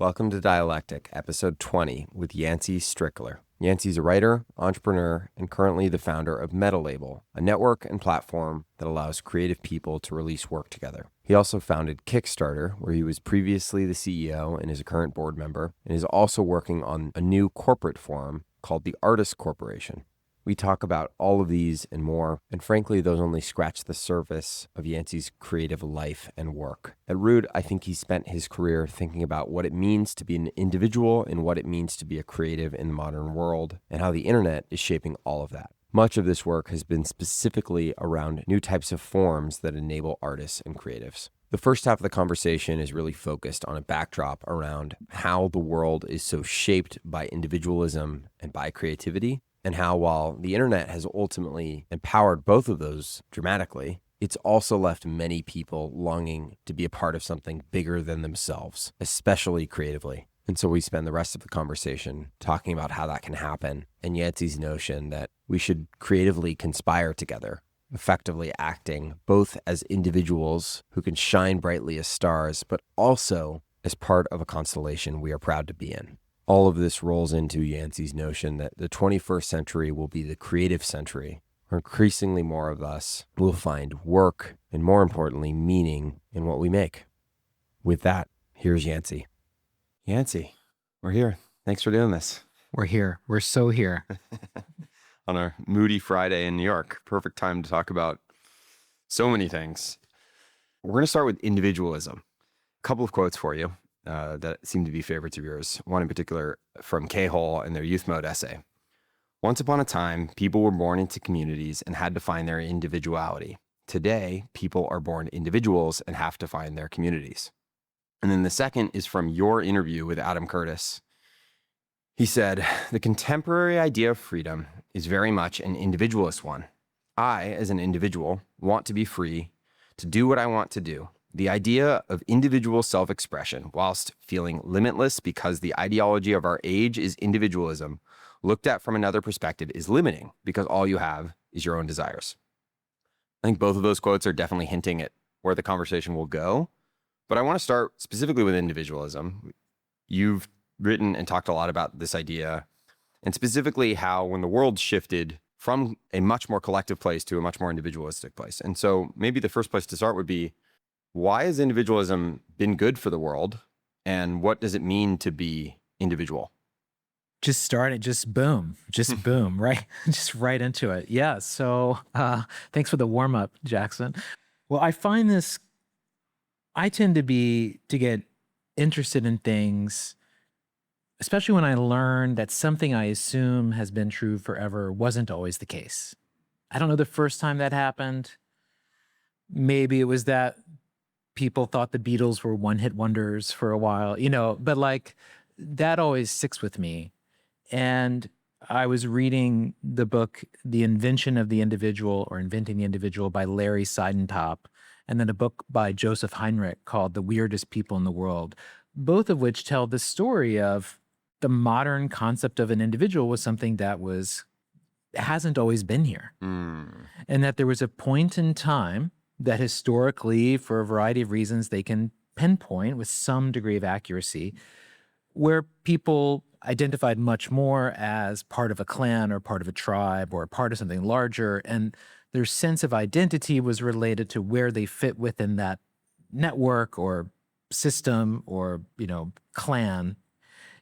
Welcome to Dialectic, episode 20 with Yancey Strickler. Yancey's a writer, entrepreneur, and currently the founder of Metalabel, a network and platform that allows creative people to release work together. He also founded Kickstarter, where he was previously the CEO and is a current board member, and is also working on a new corporate forum called the Artist Corporation. We talk about all of these and more, and frankly, those only scratch the surface of Yancey's creative life and work. At root, I think he spent his career thinking about what it means to be an individual and what it means to be a creative in the modern world, and how the internet is shaping all of that. Much of this work has been specifically around new types of forms that enable artists and creatives. The first half of the conversation is really focused on a backdrop around how the world is so shaped by individualism and by creativity, and how while the internet has ultimately empowered both of those dramatically, it's also left many people longing to be a part of something bigger than themselves, especially creatively. And so we spend the rest of the conversation talking about how that can happen, and Yancey's notion that we should creatively conspire together, effectively acting both as individuals who can shine brightly as stars, but also as part of a constellation we are proud to be in. All of this rolls into Yancey's notion that the 21st century will be the creative century, where increasingly more of us will find work and, more importantly, meaning in what we make. With that, here's Yancey. Yancey, we're here. Thanks for doing this. We're here. We're so here. On a moody Friday in New York. Perfect time to talk about so many things. We're going to start with individualism. A couple of quotes for you that seem to be favorites of yours. One in particular from K-Hole in their Youth Mode essay. Once upon a time, people were born into communities and had to find their individuality. Today, people are born individuals and have to find their communities. And then the second is from your interview with Adam Curtis. He said, "The contemporary idea of freedom is very much an individualist one. I, as an individual, want to be free to do what I want to do. The idea of individual self-expression, whilst feeling limitless because the ideology of our age is individualism, looked at from another perspective is limiting because all you have is your own desires." I think both of those quotes are definitely hinting at where the conversation will go. But I want to start specifically with individualism. You've written and talked a lot about this idea, and specifically how when the world shifted from a much more collective place to a much more individualistic place. And so maybe the first place to start would be, why has individualism been good for the world? And what does it mean to be individual? Just start it, just boom, right? Just right into it. Yeah. So thanks for the warm up, Jackson. Well, I find this, I tend to get interested in things, especially when I learn that something I assume has been true forever wasn't always the case. I don't know the first time that happened. Maybe it was that people thought the Beatles were one-hit wonders for a while, but like that always sticks with me. And I was reading the book, The Invention of the Individual, or Inventing the Individual by Larry Seidentop, and then a book by Joseph Heinrich called The Weirdest People in the World, both of which tell the story of the modern concept of an individual was something that hasn't always been here. And that there was a point in time that historically, for a variety of reasons, they can pinpoint with some degree of accuracy, where people identified much more as part of a clan or part of a tribe or part of something larger, and their sense of identity was related to where they fit within that network or system or, clan.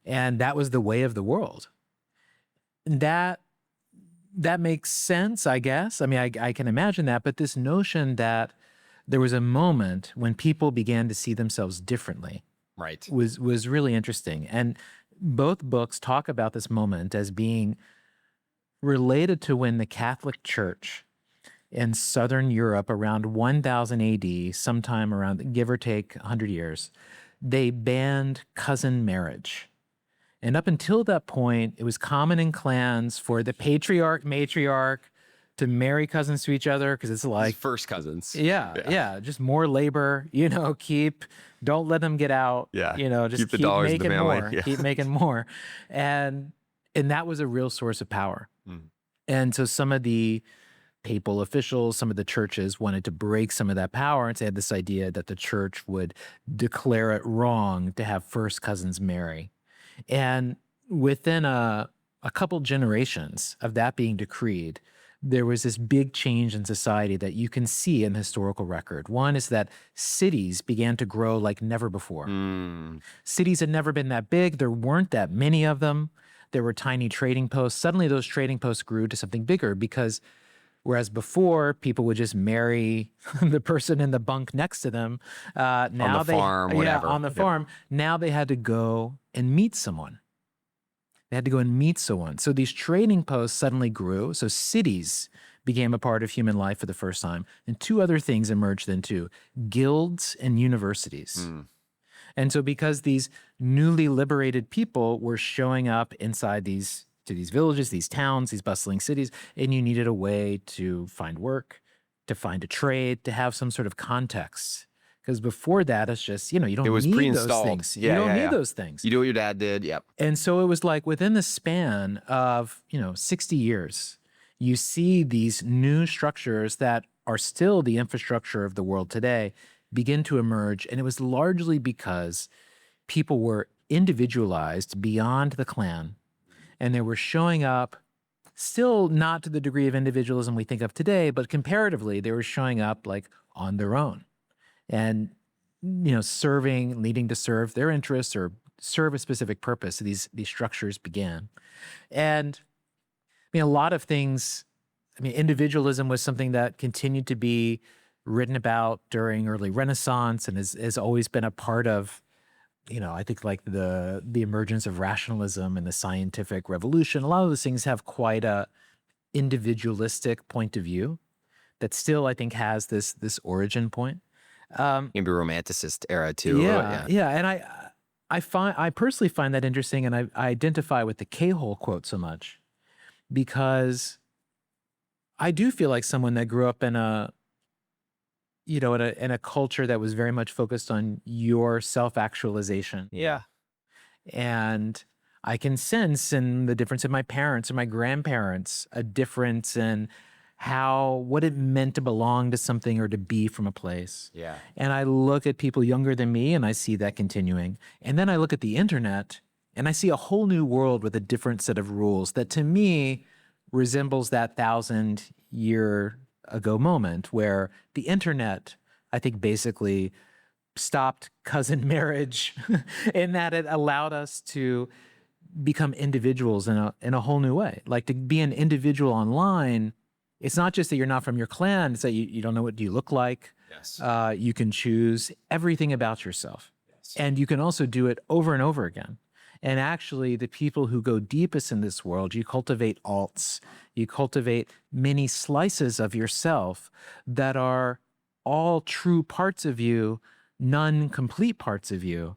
And that was the way of the world. That makes sense, I guess. I mean, I can imagine that, but this notion that there was a moment when people began to see themselves differently, right, was really interesting. And both books talk about this moment as being related to when the Catholic Church in Southern Europe around 1000 AD, sometime around, give or take 100 years, they banned cousin marriage. And up until that point, it was common in clans for the patriarch, matriarch to marry cousins to each other, because it's like first cousins. Yeah, just more labor, don't let them get out. Just keep the dollars in the making family. more, keep making more. And that was a real source of power. And so some of the papal officials, some of the churches wanted to break some of that power. And so they had this idea that the church would declare it wrong to have first cousins marry. And within a couple generations of that being decreed, there was this big change in society that you can see in the historical record. One is that cities began to grow like never before. Cities had never been that big. There weren't that many of them. There were tiny trading posts. Suddenly those trading posts grew to something bigger because whereas before people would just marry the person in the bunk next to them, now on the farm, whatever. on the farm. Now they had to go and meet someone. They had to go and meet someone. So these trading posts suddenly grew. So cities became a part of human life for the first time. And two other things emerged then too: guilds and universities. And so because these newly liberated people were showing up inside these villages, these towns, these bustling cities, and you needed a way to find work, to find a trade, to have some sort of context. Because before that, it's just, you don't It was need pre-installed. those things. Yeah, you don't yeah. need those things. You do what your dad did. Yep. And so it was like within the span of, 60 years, you see these new structures that are still the infrastructure of the world today begin to emerge. And it was largely because people were individualized beyond the clan, and they were showing up, still not to the degree of individualism we think of today, but comparatively, they were showing up like on their own and, serving, needing to serve their interests or serve a specific purpose. So these structures began. And a lot of things, individualism was something that continued to be written about during early Renaissance and has always been a part of, I think like the emergence of rationalism and the scientific revolution. A lot of those things have quite a individualistic point of view that still, I think, has this origin point. Maybe Romanticist era too. Yeah. And I personally find that interesting, and I identify with the K-hole quote so much because I do feel like someone that grew up in a culture that was very much focused on your self-actualization. Yeah. And I can sense in the difference in my parents and my grandparents, a difference in what it meant to belong to something or to be from a place. Yeah. And I look at people younger than me and I see that continuing. And then I look at the internet and I see a whole new world with a different set of rules that to me resembles that 1,000-year ago moment where the internet, I think, basically stopped cousin marriage in that it allowed us to become individuals in a whole new way. Like to be an individual online, it's not just that you're not from your clan, it's that you don't know what you look like. Yes. You can choose everything about yourself. Yes. And you can also do it over and over again. And actually, the people who go deepest in this world, you cultivate alts, you cultivate many slices of yourself that are all true parts of you, none complete parts of you.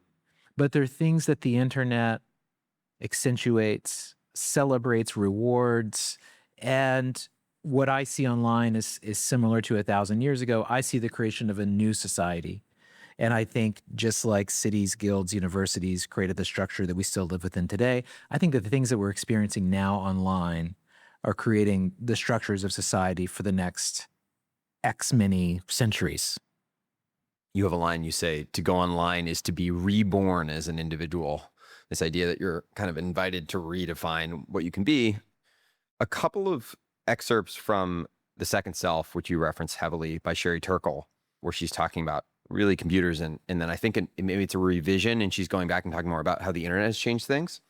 But they're things that the internet accentuates, celebrates, rewards. And what I see online is similar to 1,000 years ago. I see the creation of a new society. And I think just like cities, guilds, universities created the structure that we still live within today, I think that the things that we're experiencing now online are creating the structures of society for the next X many centuries. You have a line, you say, to go online is to be reborn as an individual. This idea that you're kind of invited to redefine what you can be. A couple of excerpts from The Second Self, which you reference heavily, by Sherry Turkle, where she's talking about really computers. And then I think maybe it's a revision and she's going back and talking more about how the internet has changed things.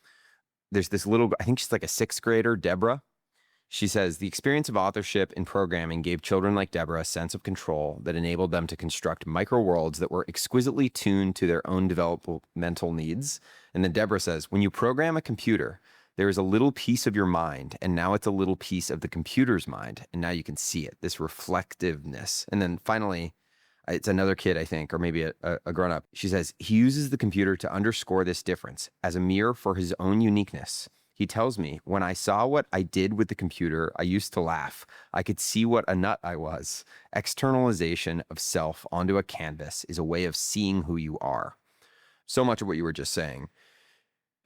There's this little, I think she's like a 6th grader, Deborah. She says, the experience of authorship in programming gave children like Deborah a sense of control that enabled them to construct micro worlds that were exquisitely tuned to their own developmental needs. And then Deborah says, when you program a computer, there is a little piece of your mind, and now it's a little piece of the computer's mind. And now you can see it, this reflectiveness. And then finally, it's another kid, I think, or maybe a grown-up. She says, he uses the computer to underscore this difference as a mirror for his own uniqueness. He tells me, when I saw what I did with the computer, I used to laugh. I could see what a nut I was. Externalization of self onto a canvas is a way of seeing who you are. So much of what you were just saying.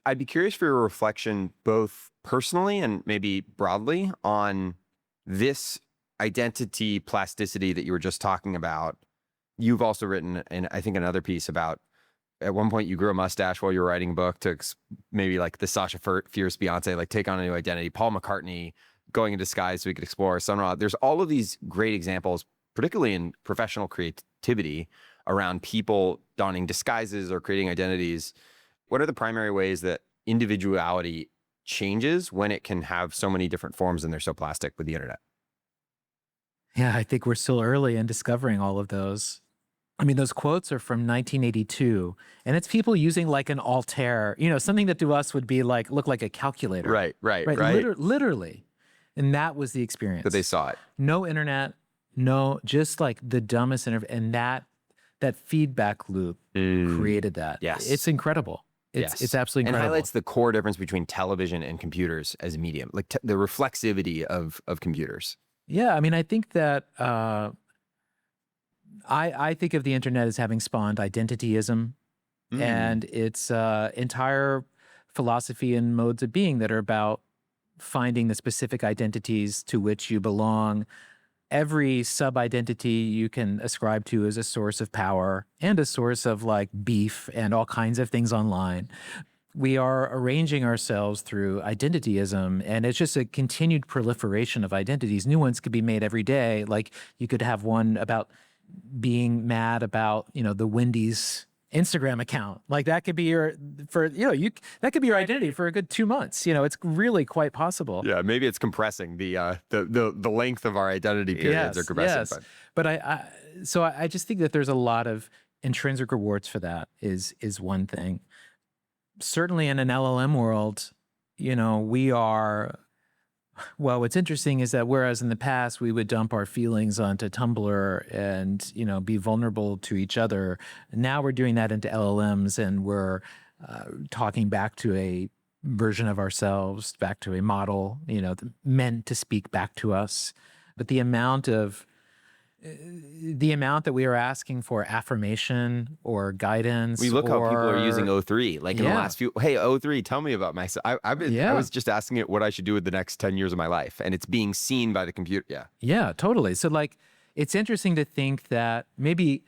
I'd be curious for your reflection, both personally and maybe broadly, on this identity plasticity that you were just talking about, you've also written, and I think another piece about, at one point you grew a mustache while you were writing a book to maybe like the Sasha Fierce Beyonce, like take on a new identity. Paul McCartney going in disguise so we could explore Sun Ra. There's all of these great examples, particularly in professional creativity, around people donning disguises or creating identities. What are the primary ways that individuality changes when it can have so many different forms and they're so plastic with the internet? Yeah, I think we're still early in discovering all of those. I mean, those quotes are from 1982, and it's people using like an Altair, something that to us would be like, look like a calculator. Right. Literally. And that was the experience. That they saw it. No internet, no, just like the dumbest and that feedback loop created that. Yes. It's incredible. It's absolutely incredible. And highlights the core difference between television and computers as a medium, like the reflexivity of computers. Yeah, I mean, I think that I think of the internet as having spawned identityism and its entire philosophy and modes of being that are about finding the specific identities to which you belong. Every sub-identity you can ascribe to is a source of power and a source of like beef and all kinds of things online. We are arranging ourselves through identityism, and it's just a continued proliferation of identities. New ones could be made every day. Like you could have one about being mad about, the Wendy's Instagram account. Like that could be that could be your identity for a good 2 months. It's really quite possible. Yeah, maybe it's compressing the length of our identity periods are compressing. Yes. But I just think that there's a lot of intrinsic rewards for that is one thing. Certainly in an LLM world, we are, well, what's interesting is that whereas in the past we would dump our feelings onto Tumblr and, be vulnerable to each other, now we're doing that into LLMs and we're talking back to a version of ourselves, back to a model, meant to speak back to us. But the amount that we are asking for affirmation or guidance. We look how people are using O3, like in the last few, hey, O3, tell me about myself. I was just asking it what I should do with the next 10 years of my life, and it's being seen by the computer. Yeah. Yeah, totally. So like, it's interesting to think that maybe it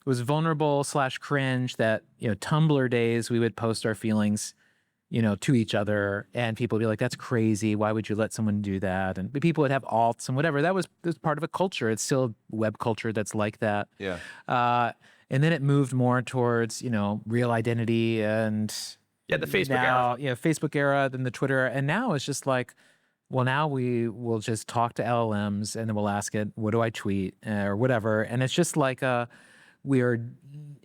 was vulnerable / cringe that, Tumblr days, we would post our feelings, to each other, and people would be like, that's crazy. Why would you let someone do that? And people would have alts and whatever. That was part of a culture. It's still web culture that's like that. Yeah. And then it moved more towards, real identity and the Facebook era. Yeah, Facebook era, then the Twitter era. And now it's just like, well, now we will just talk to LLMs and then we'll ask it, what do I tweet or whatever. And it's just like we are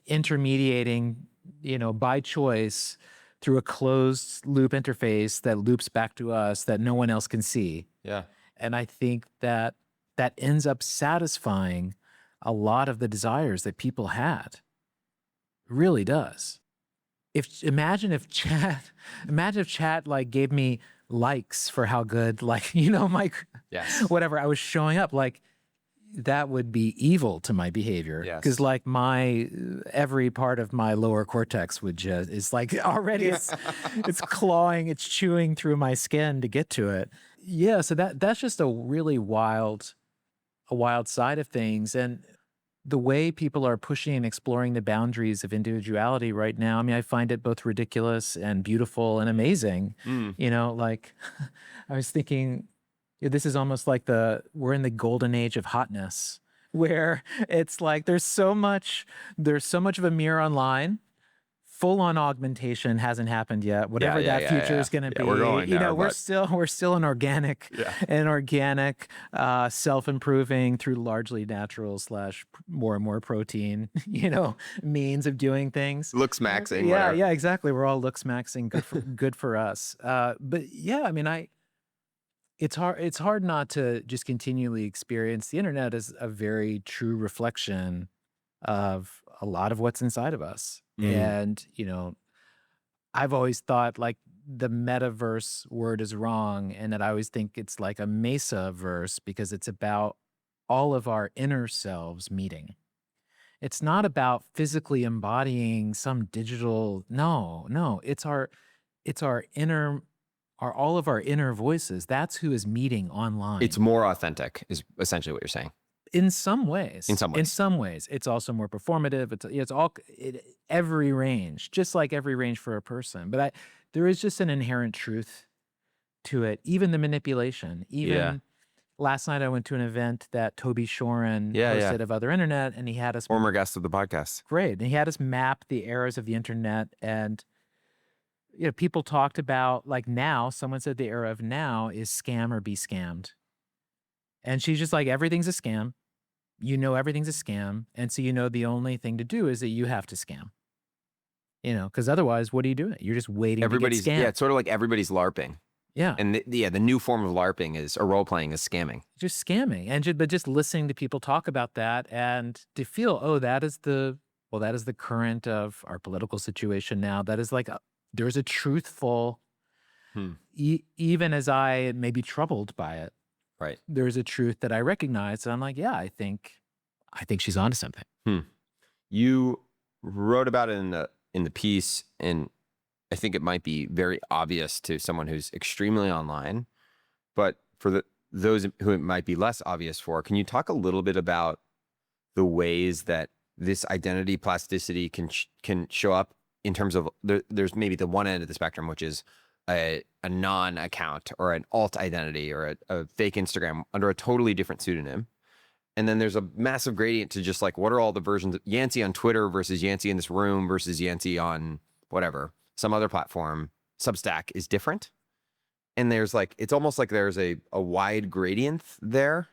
intermediating, by choice through a closed loop interface that loops back to us that no one else can see. Yeah. And I think that ends up satisfying a lot of the desires that people had. It really does. Imagine if chat like gave me likes for how good, like, my whatever I was showing up, like that would be evil to my behavior. Yes. Because like every part of my lower cortex would just, is like already, it's clawing, it's chewing through my skin to get to it. Yeah. So that's just a really wild side of things. And the way people are pushing and exploring the boundaries of individuality right now, I mean, I find it both ridiculous and beautiful and amazing. Like I was thinking, this is almost like we're in the golden age of hotness, where it's like there's so much of a mirror online. Full-on augmentation hasn't happened yet. Whatever that future is going to be, we're going there, we're still an organic, self-improving through largely natural / more and more protein, means of doing things. Looks maxing. Yeah, whatever. yeah, exactly. We're all looks maxing. Good for us. But yeah, I mean, it's hard not to just continually experience the internet as a very true reflection of a lot of what's inside of us. And, I've always thought like the metaverse word is wrong, and that I always think it's like a mesa-verse because it's about all of our inner selves meeting. It's not about physically embodying some digital, no, it's our inner are all of our inner voices. That's who is meeting online. It's more authentic is essentially what you're saying. In some ways. In some ways. In some ways. It's also more performative. It's all every range, just like every range for a person. But there is just an inherent truth to it. Even the manipulation. Even last night I went to an event that Toby Shorin hosted of Other Internet, and he had us former guest of the podcast. Great. And he had us map the eras of the internet, and people talked about, like, now, someone said the era of now is scam or be scammed. And she's just like, everything's a scam. Everything's a scam. And so the only thing to do is that you have to scam. Because otherwise, what are you doing? You're just waiting to get scammed. Yeah, it's sort of like everybody's LARPing. Yeah. And the new form of LARPing is, or role-playing is scamming. Just scamming. But just listening to people talk about that and to feel, that is the current of our political situation now. That is like, there's a truthful, even as I may be troubled by it, right? There's a truth that I recognize, and I'm like, I think she's onto something. You wrote about it in the piece, and I think it might be very obvious to someone who's extremely online, but for those who it might be less obvious for, can you talk a little bit about the ways that this identity plasticity can show up in terms of there's maybe the one end of the spectrum, which is a non-account or an alt identity or a fake Instagram under a totally different pseudonym. And then there's a massive gradient to just like, what are all the versions of Yancey on Twitter versus Yancey in this room versus Yancey on whatever, some other platform. Substack is different. And there's like, it's almost like there's a wide gradient there.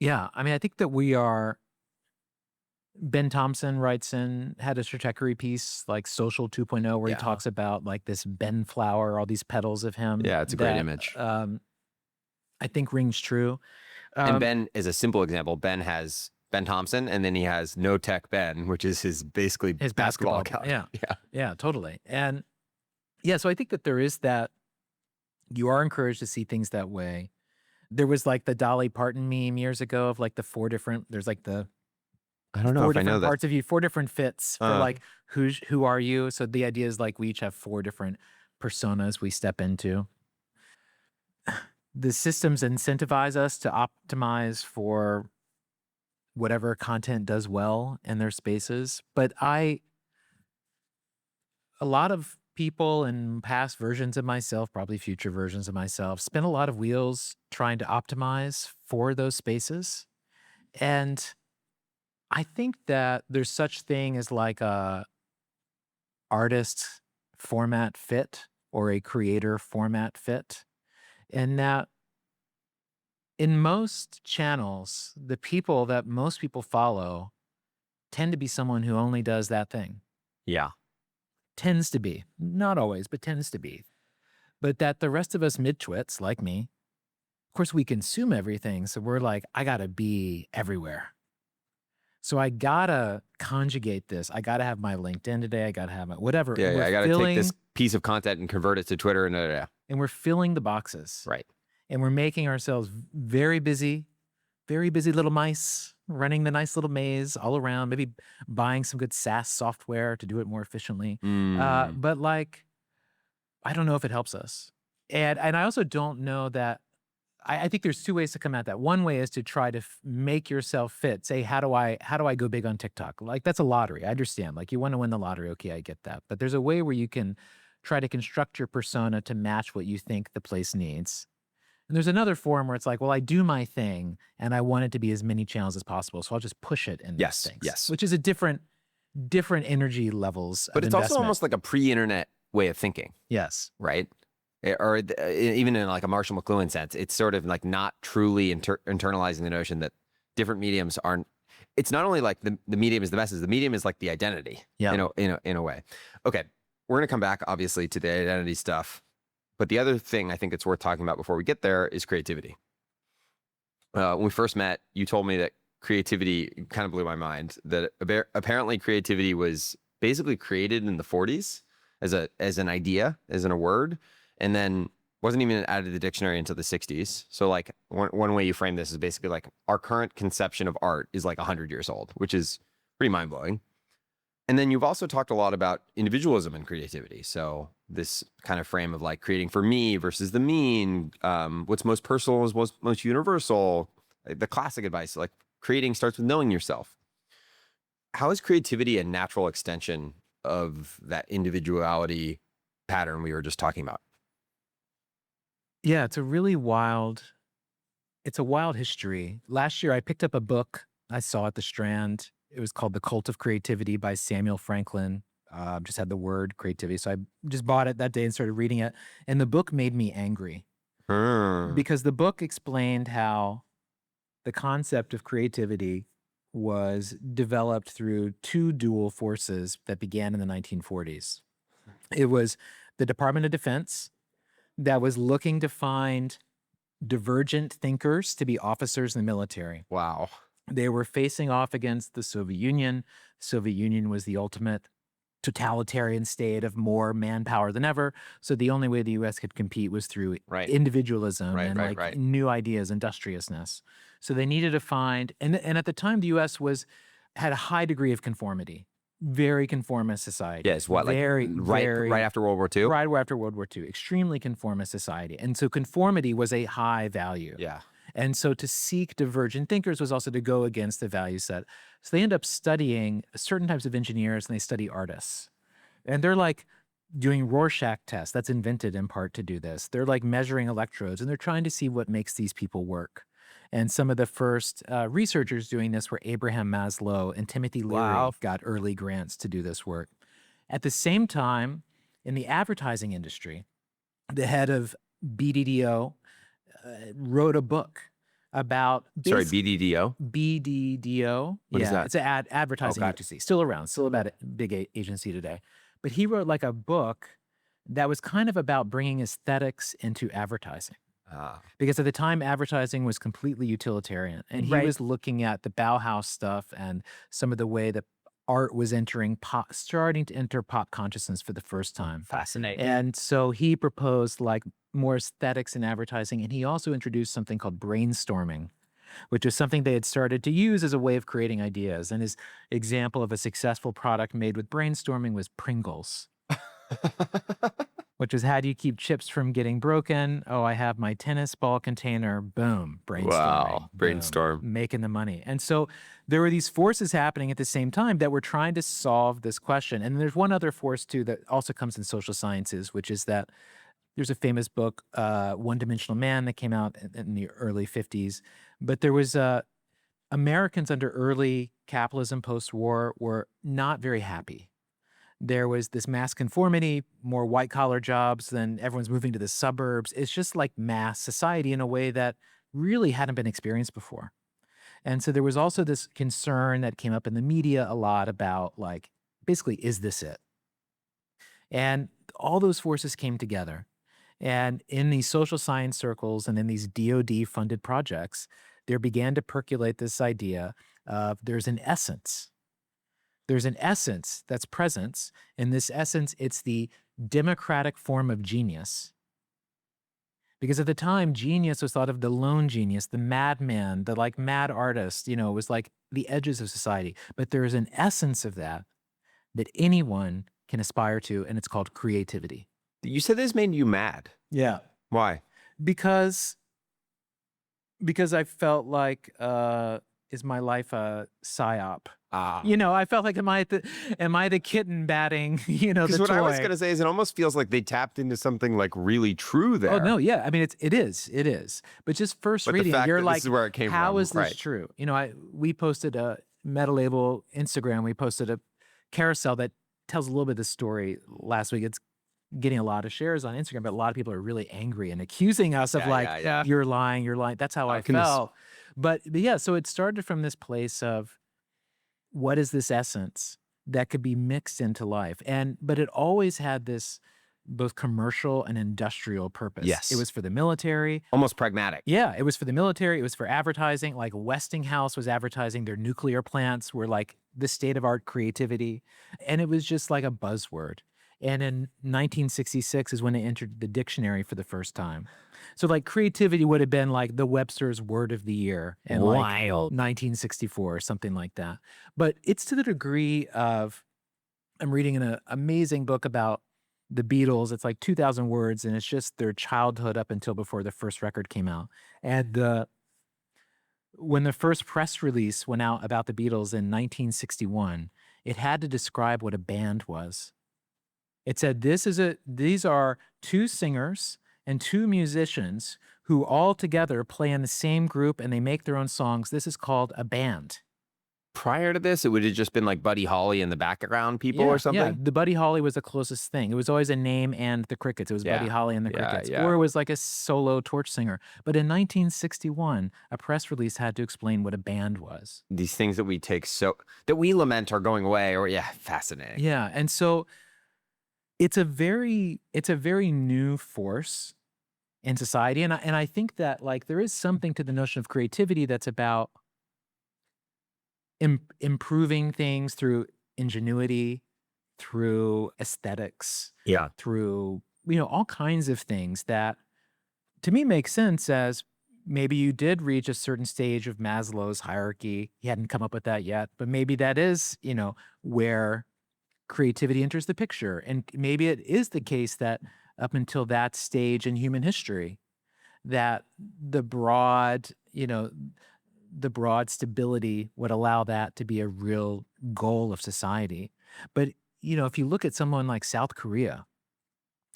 Yeah. I mean, I think that Ben Thompson had a Stratechery piece like Social 2.0 where he talks about like this Ben flower, all these petals of him. Yeah, it's a great image. I think rings true. And Ben is a simple example. Ben has Ben Thompson, and then he has No Tech Ben, which is his basketball account. Yeah, totally. And so I think that there is that. You are encouraged to see things that way. There was like the Dolly Parton meme years ago of like the four different. There's like the I don't know if I know that. Parts of you, four different fits for like who are you? So the idea is like we each have four different personas we step into. The systems incentivize us to optimize for whatever content does well in their spaces. But a lot of people in past versions of myself, probably future versions of myself, spin a lot of wheels trying to optimize for those spaces. And I think that there's such thing as like a artist format fit or a creator format fit. And that in most channels, the people that most people follow tend to be someone who only does that thing. Yeah. Tends to be. Not always, but tends to be. But that the rest of us mid-twits, like me, of course, we consume everything. So we're like, I got to be everywhere. So I got to conjugate this. I got to have my LinkedIn today. I got to have my whatever. Yeah, I got to take this piece of content and convert it to Twitter and And we're filling the boxes. Right. And we're making ourselves very busy little mice, running the nice little maze all around, maybe buying some good SaaS software to do it more efficiently. But like, I don't know if it helps us. And I also don't know that, I think there's two ways to come at that. One way is to try to make yourself fit. Say, how do I go big on TikTok? Like, that's a lottery. I understand. Like, you want to win the lottery. Okay, I get that. But there's a way where you can try to construct your persona to match what you think the place needs. And there's another form where it's like, well, I do my thing and I want it to be as many channels as possible. So I'll just push it in these things. Yes. Which is a different energy levels. But it's investment. Also almost like a pre-internet way of thinking. Yes. Right? Or even in like a Marshall McLuhan sense, it's sort of like not truly internalizing the notion that different mediums aren't. It's not only like the medium is the message, the medium is like the identity. Yeah. In a way. Okay, we're gonna come back obviously to the identity stuff, but the other thing I think it's worth talking about before we get there is creativity. When we first met, you told me that creativity kind of blew my mind. That apparently creativity was basically created in the 40s as an idea, as in a word. And then wasn't even added to the dictionary until the 60s. So like one way you frame this is basically like our current conception of art is like 100 years old, which is pretty mind blowing. And then you've also talked a lot about individualism and creativity. So this kind of frame of like creating for me versus the mean, what's most personal is most universal. The classic advice, like creating starts with knowing yourself. How is creativity a natural extension of that individuality pattern we were just talking about? Yeah, it's a wild history. Last year, I picked up a book I saw at the Strand. It was called The Cult of Creativity by Samuel Franklin. Just had the word creativity. So I just bought it that day and started reading it. And the book made me angry because the book explained how the concept of creativity was developed through two dual forces that began in the 1940s. It was the Department of Defense that was looking to find divergent thinkers to be officers in the military. Wow. They were facing off against the Soviet Union. The Soviet Union was the ultimate totalitarian state of more manpower than ever. So the only way the U.S. could compete was through individualism and new ideas, industriousness. So they needed to find, and at the time the U.S. had a high degree of conformity, very conformist society. Yes, what, right after World War II? Right after World War II, extremely conformist society. And so conformity was a high value. Yeah. And so to seek divergent thinkers was also to go against the value set. So they end up studying certain types of engineers, and they study artists. And they're like doing Rorschach tests. That's invented in part to do this. They're like measuring electrodes, and they're trying to see what makes these people work. And some of the first researchers doing this were Abraham Maslow and Timothy Leary got early grants to do this work. At the same time, in the advertising industry, the head of BDDO wrote a book about BDDO? BDDO. What is that? It's an advertising agency, still around, still about a big agency today. But he wrote like a book that was kind of about bringing aesthetics into advertising. Because at the time, advertising was completely utilitarian. And he was looking at the Bauhaus stuff and some of the way that art was starting to enter pop consciousness for the first time. Fascinating. And so he proposed like more aesthetics in advertising. And he also introduced something called brainstorming, which was something they had started to use as a way of creating ideas. And his example of a successful product made with brainstorming was Pringles. Which is, how do you keep chips from getting broken? Oh, I have my tennis ball container. Boom, brainstorming. Wow, brainstorm. Boom, making the money. And so there were these forces happening at the same time that were trying to solve this question. And there's one other force, too, that also comes in social sciences, which is that there's a famous book, One Dimensional Man, that came out in the early 50s. But there was Americans under early capitalism post-war were not very happy. There was this mass conformity, more white-collar jobs, then everyone's moving to the suburbs. It's just like mass society in a way that really hadn't been experienced before. And so there was also this concern that came up in the media a lot about, like, basically, is this it? And all those forces came together. And in these social science circles and in these DoD-funded projects, there began to percolate this idea of there's an essence. There's an essence that's presence. In this essence, it's the democratic form of genius. Because at the time, genius was thought of the lone genius, the madman, the like mad artist, it was like the edges of society. But there is an essence of that anyone can aspire to, and it's called creativity. You said this made you mad. Yeah. Why? Because I felt like, is my life a psyop? I felt like, am I the kitten batting, the toy? Because what I was going to say is it almost feels like they tapped into something like really true there. Oh, no, yeah. I mean, it is. But just reading, you're like, this is where it came how from. Is this true? We posted a Metalabel Instagram. We posted a carousel that tells a little bit of the story last week. It's getting a lot of shares on Instagram, but a lot of people are really angry and accusing us of you're lying. That's how I felt. But yeah, so it started from this place of, what is this essence that could be mixed into life? But it always had this both commercial and industrial purpose. Yes. It was for the military. Almost pragmatic. Yeah, it was for the military. It was for advertising. Like Westinghouse was advertising their nuclear plants were like the state-of-art creativity. And it was just like a buzzword. And in 1966 is when it entered the dictionary for the first time. So like creativity would have been like the Webster's Word of the Year in like 1964 or something like that. But it's to the degree of I'm reading an amazing book about the Beatles. It's like 2,000 words, and it's just their childhood up until before the first record came out. And when the first press release went out about the Beatles in 1961, it had to describe what a band was. It said, these are two singers and two musicians who all together play in the same group and they make their own songs. This is called a band. Prior to this, it would have just been like Buddy Holly and the background people or something? Yeah, the Buddy Holly was the closest thing. It was always a name and the Crickets. It was Buddy Holly and the Crickets. Or it was like a solo torch singer. But in 1961, a press release had to explain what a band was. These things that we take that we lament are going away, or fascinating. Yeah, and so it's a very new force in society. And I think that like there is something to the notion of creativity that's about improving things through ingenuity, through aesthetics, through, all kinds of things that to me make sense as maybe you did reach a certain stage of Maslow's hierarchy. He hadn't come up with that yet, but maybe that is, where creativity enters the picture. And maybe it is the case that up until that stage in human history, that the broad stability would allow that to be a real goal of society. But, if you look at someone like South Korea,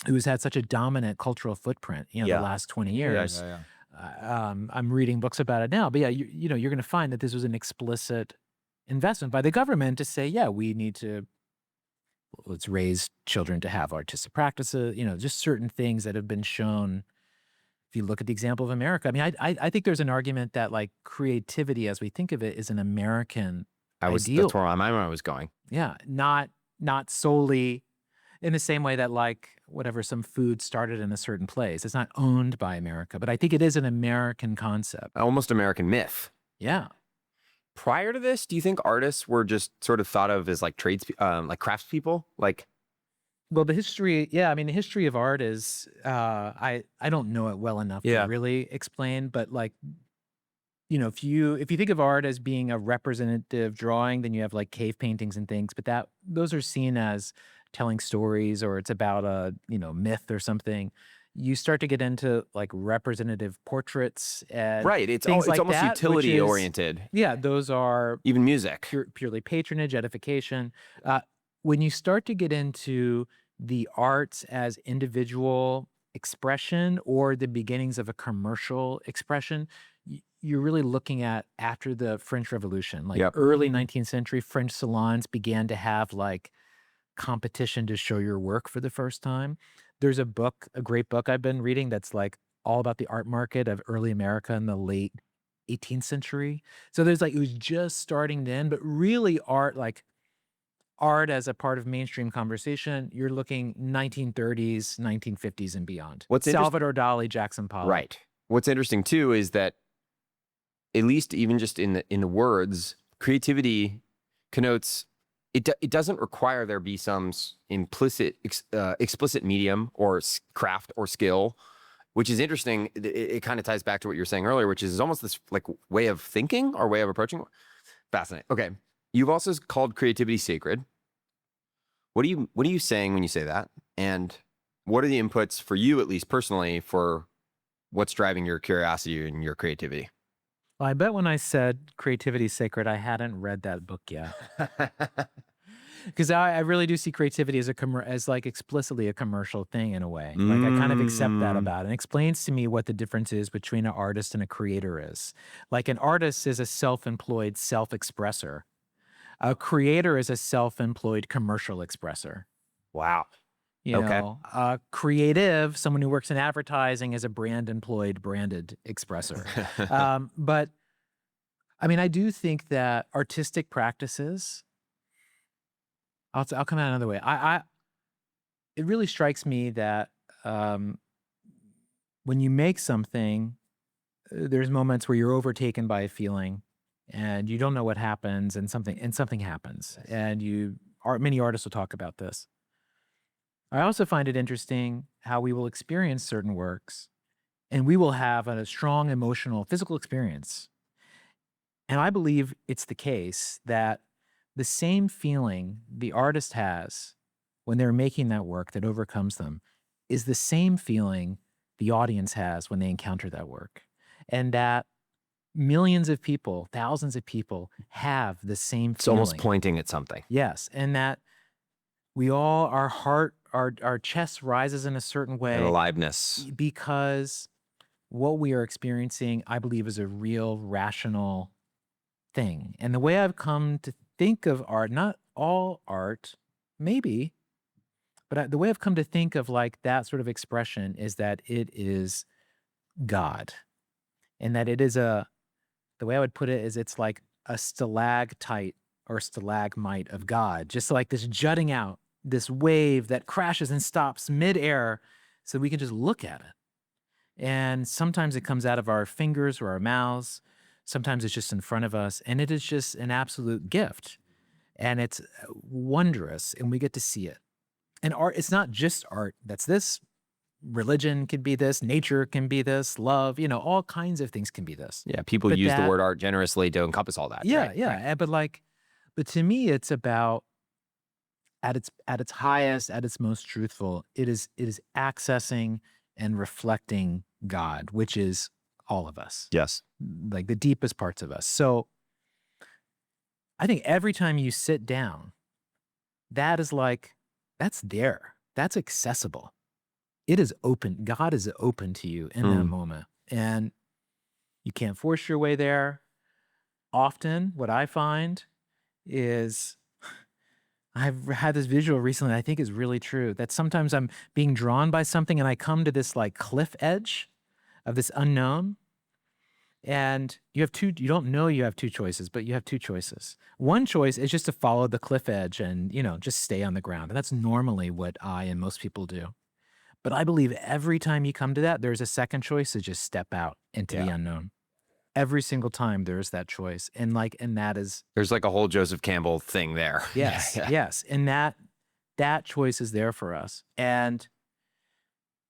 who's had such a dominant cultural footprint, the last 20 years, I'm reading books about it now, but you're going to find that this was an explicit investment by the government to say, let's raise children to have artistic practices, just certain things that have been shown. If you look at the example of America, I mean, I think there's an argument that like creativity, as we think of it, is an American ideal. That's where my mind was going. Yeah, not solely in the same way that like whatever some food started in a certain place. It's not owned by America, but I think it is an American concept, almost American myth. Yeah. Prior to this, do you think artists were just sort of thought of as like like craftspeople, like? Well, the history of art is, I don't know it well enough to really explain, but like, if you think of art as being a representative drawing, then you have like cave paintings and things, but those are seen as telling stories, or it's about a, myth or something. You start to get into like representative portraits and it's things like almost that, utility oriented. Yeah, those are even music, purely patronage, edification. When you start to get into the arts as individual expression or the beginnings of a commercial expression, you're really looking at after the French Revolution, like early 19th century French salons began to have like competition to show your work for the first time. There's a great book I've been reading that's like all about the art market of early America in the late 18th century. So there's like, it was just starting then, but really art as a part of mainstream conversation, you're looking 1930s, 1950s and beyond. Salvador Dali, Jackson Pollock. Right. What's interesting too is that at least even just in the words, creativity connotes it doesn't require there be some implicit, explicit medium or craft or skill, which is interesting. It kind of ties back to what you were saying earlier, which is almost this like way of thinking or way of approaching. Fascinating. Okay. You've also called creativity sacred. What are you saying when you say that? And what are the inputs for you, at least personally, for what's driving your curiosity and your creativity? Well, I bet when I said creativity is sacred, I hadn't read that book yet. Because I really do see creativity as like explicitly a commercial thing in a way. Like I kind of accept that about it. It explains to me what the difference is between an artist and a creator is. Like an artist is a self-employed self-expresser. A creator is a self-employed commercial expresser. Wow. A creative, someone who works in advertising, is a branded expresser. But I mean, I do think that artistic practices, I'll come out another way. It really strikes me that when you make something, there's moments where you're overtaken by a feeling and you don't know what happens, and something happens. And many artists will talk about this. I also find it interesting how we will experience certain works and we will have a strong emotional, physical experience. And I believe it's the case that the same feeling the artist has when they're making that work that overcomes them is the same feeling the audience has when they encounter that work. And that millions of people, thousands of people have the same It's feeling. almost pointing at something. Yes. And that we all, our heart, our chest rises in a certain way. And aliveness. Because what we are experiencing, I believe, is a real rational thing. And the way I've come to think of art, not all art, maybe, but the way I've come to think of like that sort of expression is that it is God. And that it is the way I would put it is it's like a stalactite or stalagmite of God, just like this jutting out, this wave that crashes and stops midair so we can just look at it. And sometimes it comes out of our fingers or our mouths. Sometimes it's just in front of us. And it is just an absolute gift. And it's wondrous. And we get to see it. And art, it's not just art that's this. Religion can be this. Nature can be this. Love, all kinds of things can be this. Yeah, people But use the word art generously to encompass all that. Yeah, right? yeah. Right. But to me, it's about at its highest, at its most truthful, it is accessing and reflecting God, which is all of us. Yes. Like the deepest parts of us. So I think every time you sit down, that is like, that's there. That's accessible. It is open. God is open to you in that moment. And you can't force your way there. Often what I find is I've had this visual recently, I think is really true, that sometimes I'm being drawn by something and I come to this like cliff edge of this unknown. And you don't know you have two choices, but you have two choices. One choice is just to follow the cliff edge and, just stay on the ground. And that's normally what I and most people do. But I believe every time you come to that, there's a second choice to just step out into the unknown. Every single time there's that choice. And that is... There's like a whole Joseph Campbell thing there. Yes, yes. And that choice is there for us. And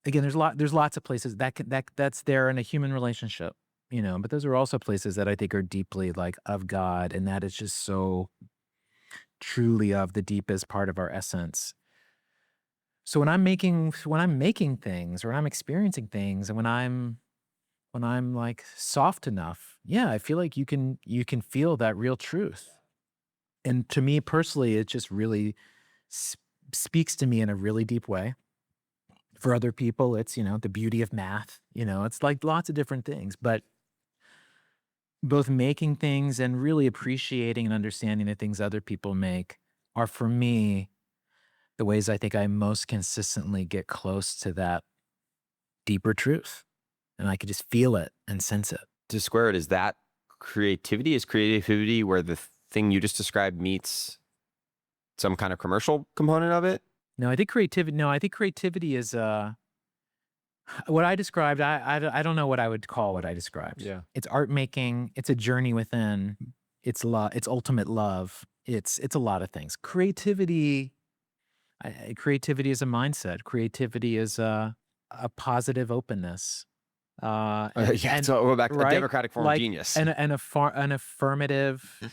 again, there's lots of places that's there in a human relationship, but those are also places that I think are deeply like of God. And that is just so truly of the deepest part of our essence. So when I'm making things or when I'm experiencing things and when I'm like soft enough, I feel like you can feel that real truth. And to me personally, it just really speaks to me in a really deep way. For other people, it's, the beauty of math, it's like lots of different things, but both making things and really appreciating and understanding the things other people make are for me the ways I think I most consistently get close to that deeper truth. And I could just feel it and sense it. To square it, is that creativity? Is creativity where the thing you just described meets some kind of commercial component of it? No, I think creativity is what I described. I don't know what I would call what I described. Yeah. It's art making. It's a journey within. It's love. It's ultimate love. It's a lot of things. Creativity is a mindset. Creativity is a positive openness. So we're back to a democratic form of genius. And an affirmative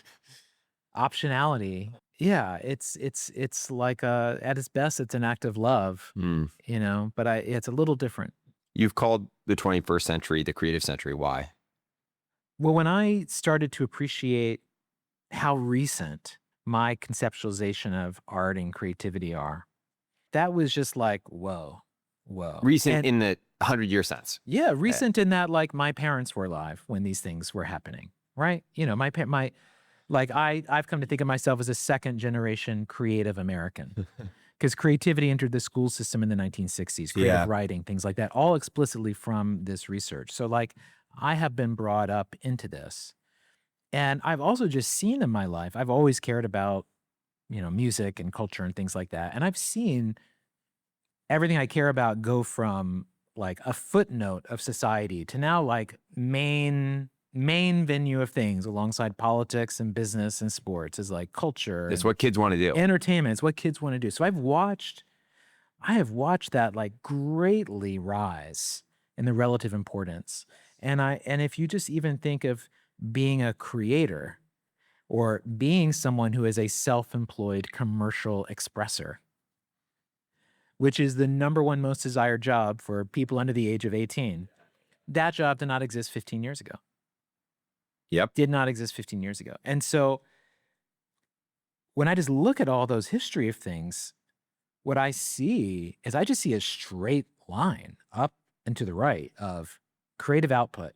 optionality. Yeah, it's like at its best, it's an act of love, but it's a little different. You've called the 21st century the creative century. Why? Well, when I started to appreciate how recent my conceptualization of art and creativity are, that was just like, whoa. Recent in the 100-year sense. Yeah, recent in that like my parents were alive when these things were happening, right? I've come to think of myself as a second generation creative American because creativity entered the school system in the 1960s, creative writing, things like that, all explicitly from this research. So I have been brought up into this. And I've also just seen in my life, I've always cared about, music and culture and things like that. And I've seen everything I care about go from like a footnote of society to now like main venue of things alongside politics and business and sports is like culture. It's what kids want to do. Entertainment. It's what kids want to do. So I have watched that like greatly rise in the relative importance. And if you just even think of being a creator, or being someone who is a self-employed commercial expresser, which is the number one most desired job for people under the age of 18. That job did not exist 15 years ago. Yep. Did not exist 15 years ago. And so when I just look at all those history of things, what I see is I just see a straight line up and to the right of creative output,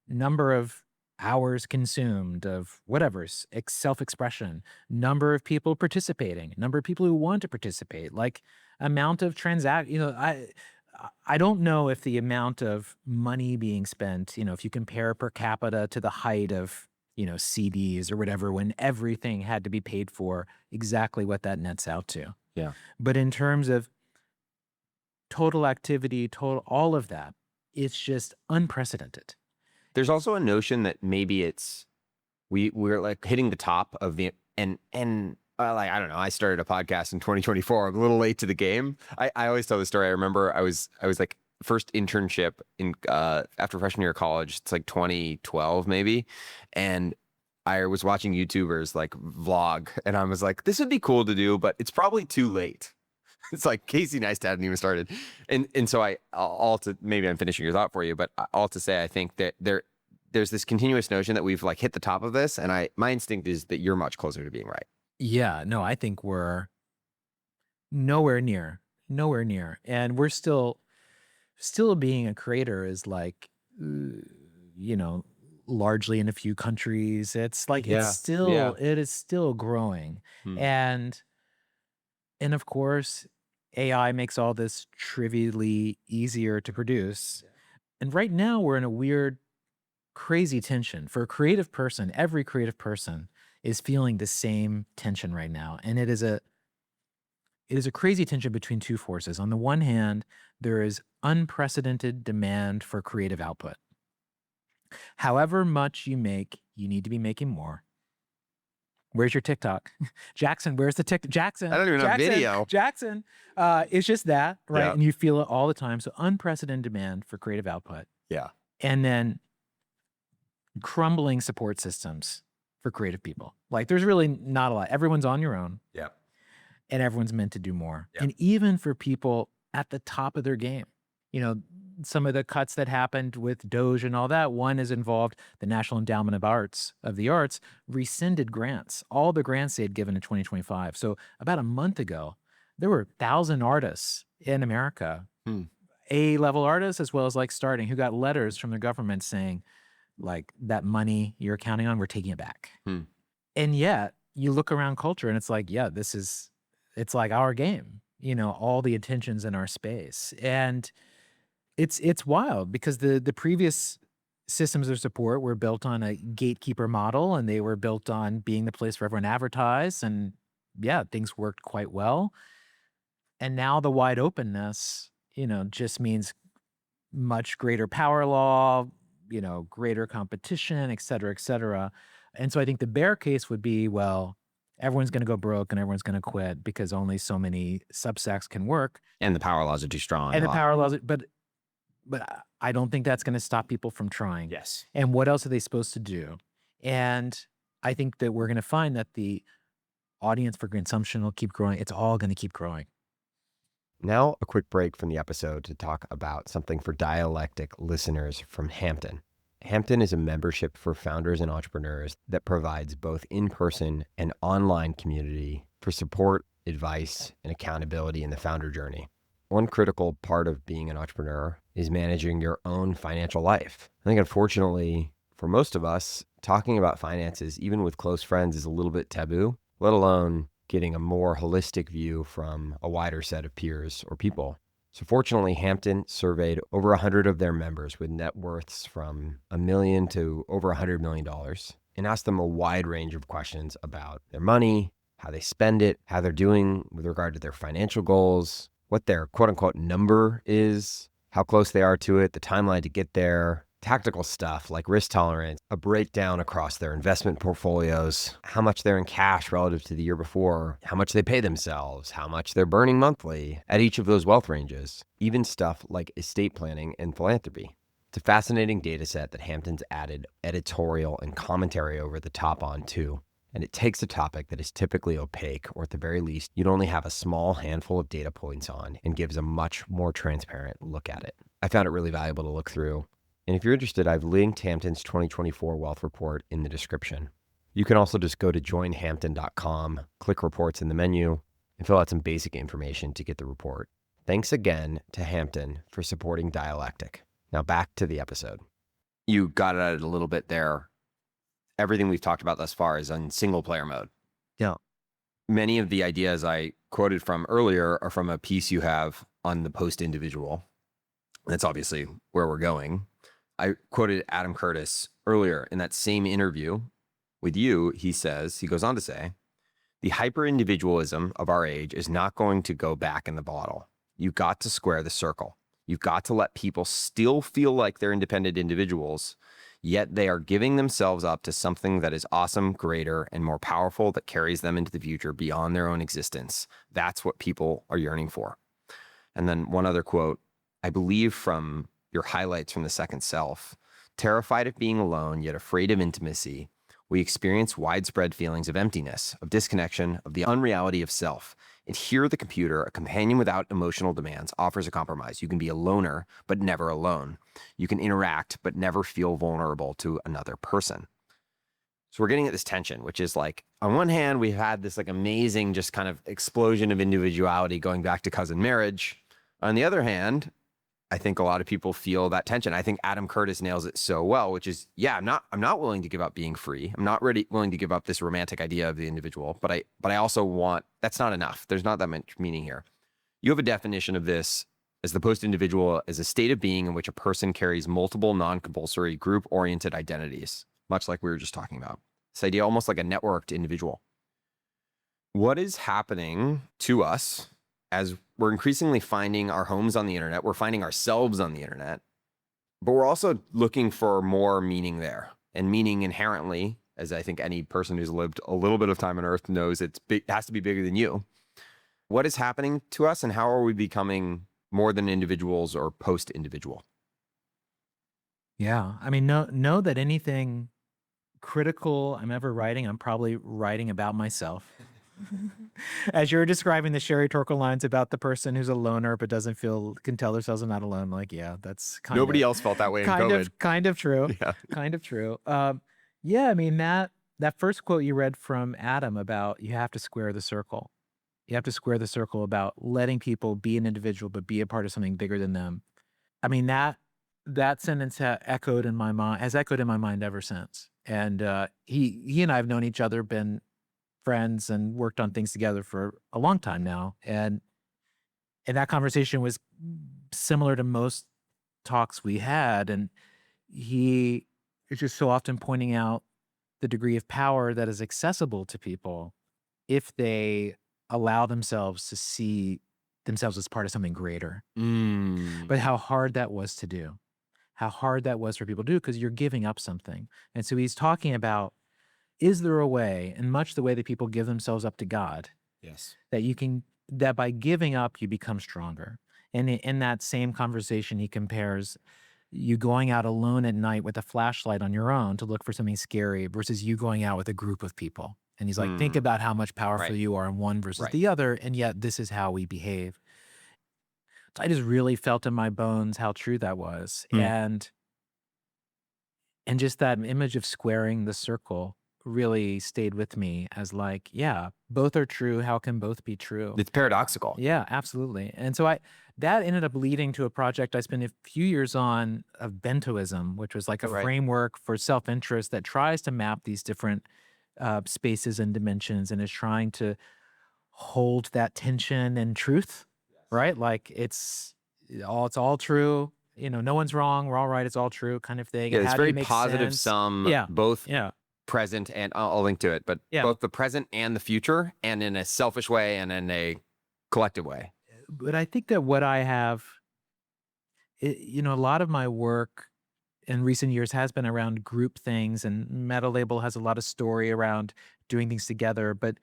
number of hours consumed of whatever's self-expression, number of people participating, number of people who want to participate, like amount of I don't know if the amount of money being spent, if you compare per capita to the height of, CDs or whatever, when everything had to be paid for, exactly what that nets out to. Yeah. But in terms of total activity, total all of that, it's just unprecedented. There's also a notion that maybe we're like hitting the top of the and like, I don't know. I started a podcast in 2024. I'm a little late to the game. I always tell the story. I remember I was like first internship in after freshman year of college. It's like 2012 maybe, and I was watching YouTubers like vlog, and I was like, this would be cool to do, but it's probably too late. It's like Casey Neistat hadn't even started, and so maybe I'm finishing your thought for you, but all to say, I think that there's this continuous notion that we've like hit the top of this, and my instinct is that you're much closer to being right. Yeah, no, I think we're nowhere near, and we're still being a creator is like, largely in a few countries. It's like it is still growing, and of course, AI makes all this trivially easier to produce. And right now, we're in a weird, crazy tension. For a creative person, every creative person is feeling the same tension right now. And it is a crazy tension between two forces. On the one hand, there is unprecedented demand for creative output. However much you make, you need to be making more. Where's your TikTok? Jackson, where's the TikTok? Jackson. I don't even have video. Jackson. It's just that, right? Yeah. And you feel it all the time. So unprecedented demand for creative output. Yeah. And then crumbling support systems for creative people. Like there's really not a lot. Everyone's on your own. Yeah. And everyone's meant to do more. Yeah. And even for people at the top of their game, some of the cuts that happened with Doge and all that, one is involved the National Endowment of the Arts rescinded grants, all the grants they had given in 2025. So about a month ago, there were 1,000 artists in America, A-level artists as well as like starting, who got letters from their government saying, like, that money you're counting on, we're taking it back. And yet you look around culture and it's like, yeah, it's like our game, all the attention's in our space. And it's wild because the previous systems of support were built on a gatekeeper model, and they were built on being the place for everyone to advertise. And yeah, things worked quite well. And now the wide openness, just means much greater power law, greater competition, et cetera, et cetera. And so I think the bear case would be, well, everyone's going to go broke and everyone's going to quit because only so many subsects can work. And the power laws are too strong. And the power laws, but I don't think that's going to stop people from trying. Yes. And what else are they supposed to do? And I think that we're going to find that the audience for consumption will keep growing. It's all going to keep growing. Now, a quick break from the episode to talk about something for dialectic listeners from Hampton. Hampton is a membership for founders and entrepreneurs that provides both in-person and online community for support, advice, and accountability in the founder journey. One critical part of being an entrepreneur is managing your own financial life. I think, unfortunately, for most of us, talking about finances, even with close friends, is a little bit taboo, let alone getting a more holistic view from a wider set of peers or people. So fortunately, Hampton surveyed over 100 of their members with net worths from $1 million to over $100 million and asked them a wide range of questions about their money, how they spend it, how they're doing with regard to their financial goals, what their quote unquote number is, how close they are to it, the timeline to get there, tactical stuff like risk tolerance, a breakdown across their investment portfolios, how much they're in cash relative to the year before, how much they pay themselves, how much they're burning monthly at each of those wealth ranges, even stuff like estate planning and philanthropy. It's a fascinating data set that Hampton's added editorial and commentary over the top on too. And it takes a topic that is typically opaque, or at the very least, you'd only have a small handful of data points on, and gives a much more transparent look at it. I found it really valuable to look through. And if you're interested, I've linked Hampton's 2024 Wealth Report in the description. You can also just go to joinhampton.com, click reports in the menu, and fill out some basic information to get the report. Thanks again to Hampton for supporting Dialectic. Now back to the episode. You got at it a little bit there. Everything we've talked about thus far is on single player mode. Yeah. Many of the ideas I quoted from earlier are from a piece you have on the post-individual. That's obviously where we're going. I quoted Adam Curtis earlier in that same interview with you. He goes on to say, the hyper-individualism of our age is not going to go back in the bottle. You've got to square the circle. You've got to let people still feel like they're independent individuals, yet they are giving themselves up to something that is awesome, greater, and more powerful that carries them into the future beyond their own existence. That's what people are yearning for. And then one other quote, I believe from your highlights from The Second Self, terrified of being alone, yet afraid of intimacy, we experience widespread feelings of emptiness, of disconnection, of the unreality of self. And here the computer, a companion without emotional demands, offers a compromise. You can be a loner, but never alone. You can interact, but never feel vulnerable to another person. So we're getting at this tension, which is like, on one hand, we've had this like amazing just kind of explosion of individuality going back to cousin marriage. On the other hand, I think a lot of people feel that tension. I think Adam Curtis nails it so well, which is, yeah, I'm not willing to give up being free. I'm not willing to give up this romantic idea of the individual, but I also want, that's not enough. There's not that much meaning here. You have a definition of this as the post-individual as a state of being in which a person carries multiple non-compulsory group-oriented identities, much like we were just talking about. This idea almost like a networked individual. What is happening to us as we're increasingly finding our homes on the internet, we're finding ourselves on the internet, but we're also looking for more meaning there. And meaning inherently, as I think any person who's lived a little bit of time on Earth knows, it has to be bigger than you. What is happening to us, and how are we becoming more than individuals or post-individual? Yeah. I mean, know that anything critical I'm ever writing, I'm probably writing about myself. As you're describing the Sherry Torkel lines about the person who's a loner but can tell themselves I'm not alone. Like, yeah, that's Nobody else felt that way in COVID. Kind of true. Yeah. Kind of true. Yeah, I mean, that first quote you read from Adam about you have to square the circle. You have to square the circle about letting people be an individual but be a part of something bigger than them. I mean, that sentence has echoed in my mind ever since. And he and I have known each other, been friends, and worked on things together for a long time now. And that conversation was similar to most talks we had. And he is just so often pointing out the degree of power that is accessible to people if they allow themselves to see themselves as part of something greater. But how hard that was to do, how hard that was for people to do, because you're giving up something. And so he's talking about, is there a way, in much the way that people give themselves up to God, Yes, that by giving up, you become stronger. And in that same conversation, he compares you going out alone at night with a flashlight on your own to look for something scary versus you going out with a group of people. And he's like, think about how much powerful Right. you are in one versus Right. the other, and yet this is how we behave. So I just really felt in my bones how true that was. And just that image of squaring the circle really stayed with me as like, yeah, both are true. How can both be true? It's paradoxical. Yeah, absolutely. And so that ended up leading to a project I spent a few years on of bentoism, which was like a framework for self-interest that tries to map these different spaces and dimensions, and is trying to hold that tension and truth, right? Like it's all true. No one's wrong. We're all right. It's all true, kind of thing. Yeah, And it's how do you very make positive sense? sum, Yeah. both Yeah. present and I'll link to it, but both the present and the future, and in a selfish way and in a collective way. But I think that what I have, a lot of my work in recent years has been around group things, and Metalabel has a lot of story around doing things together, but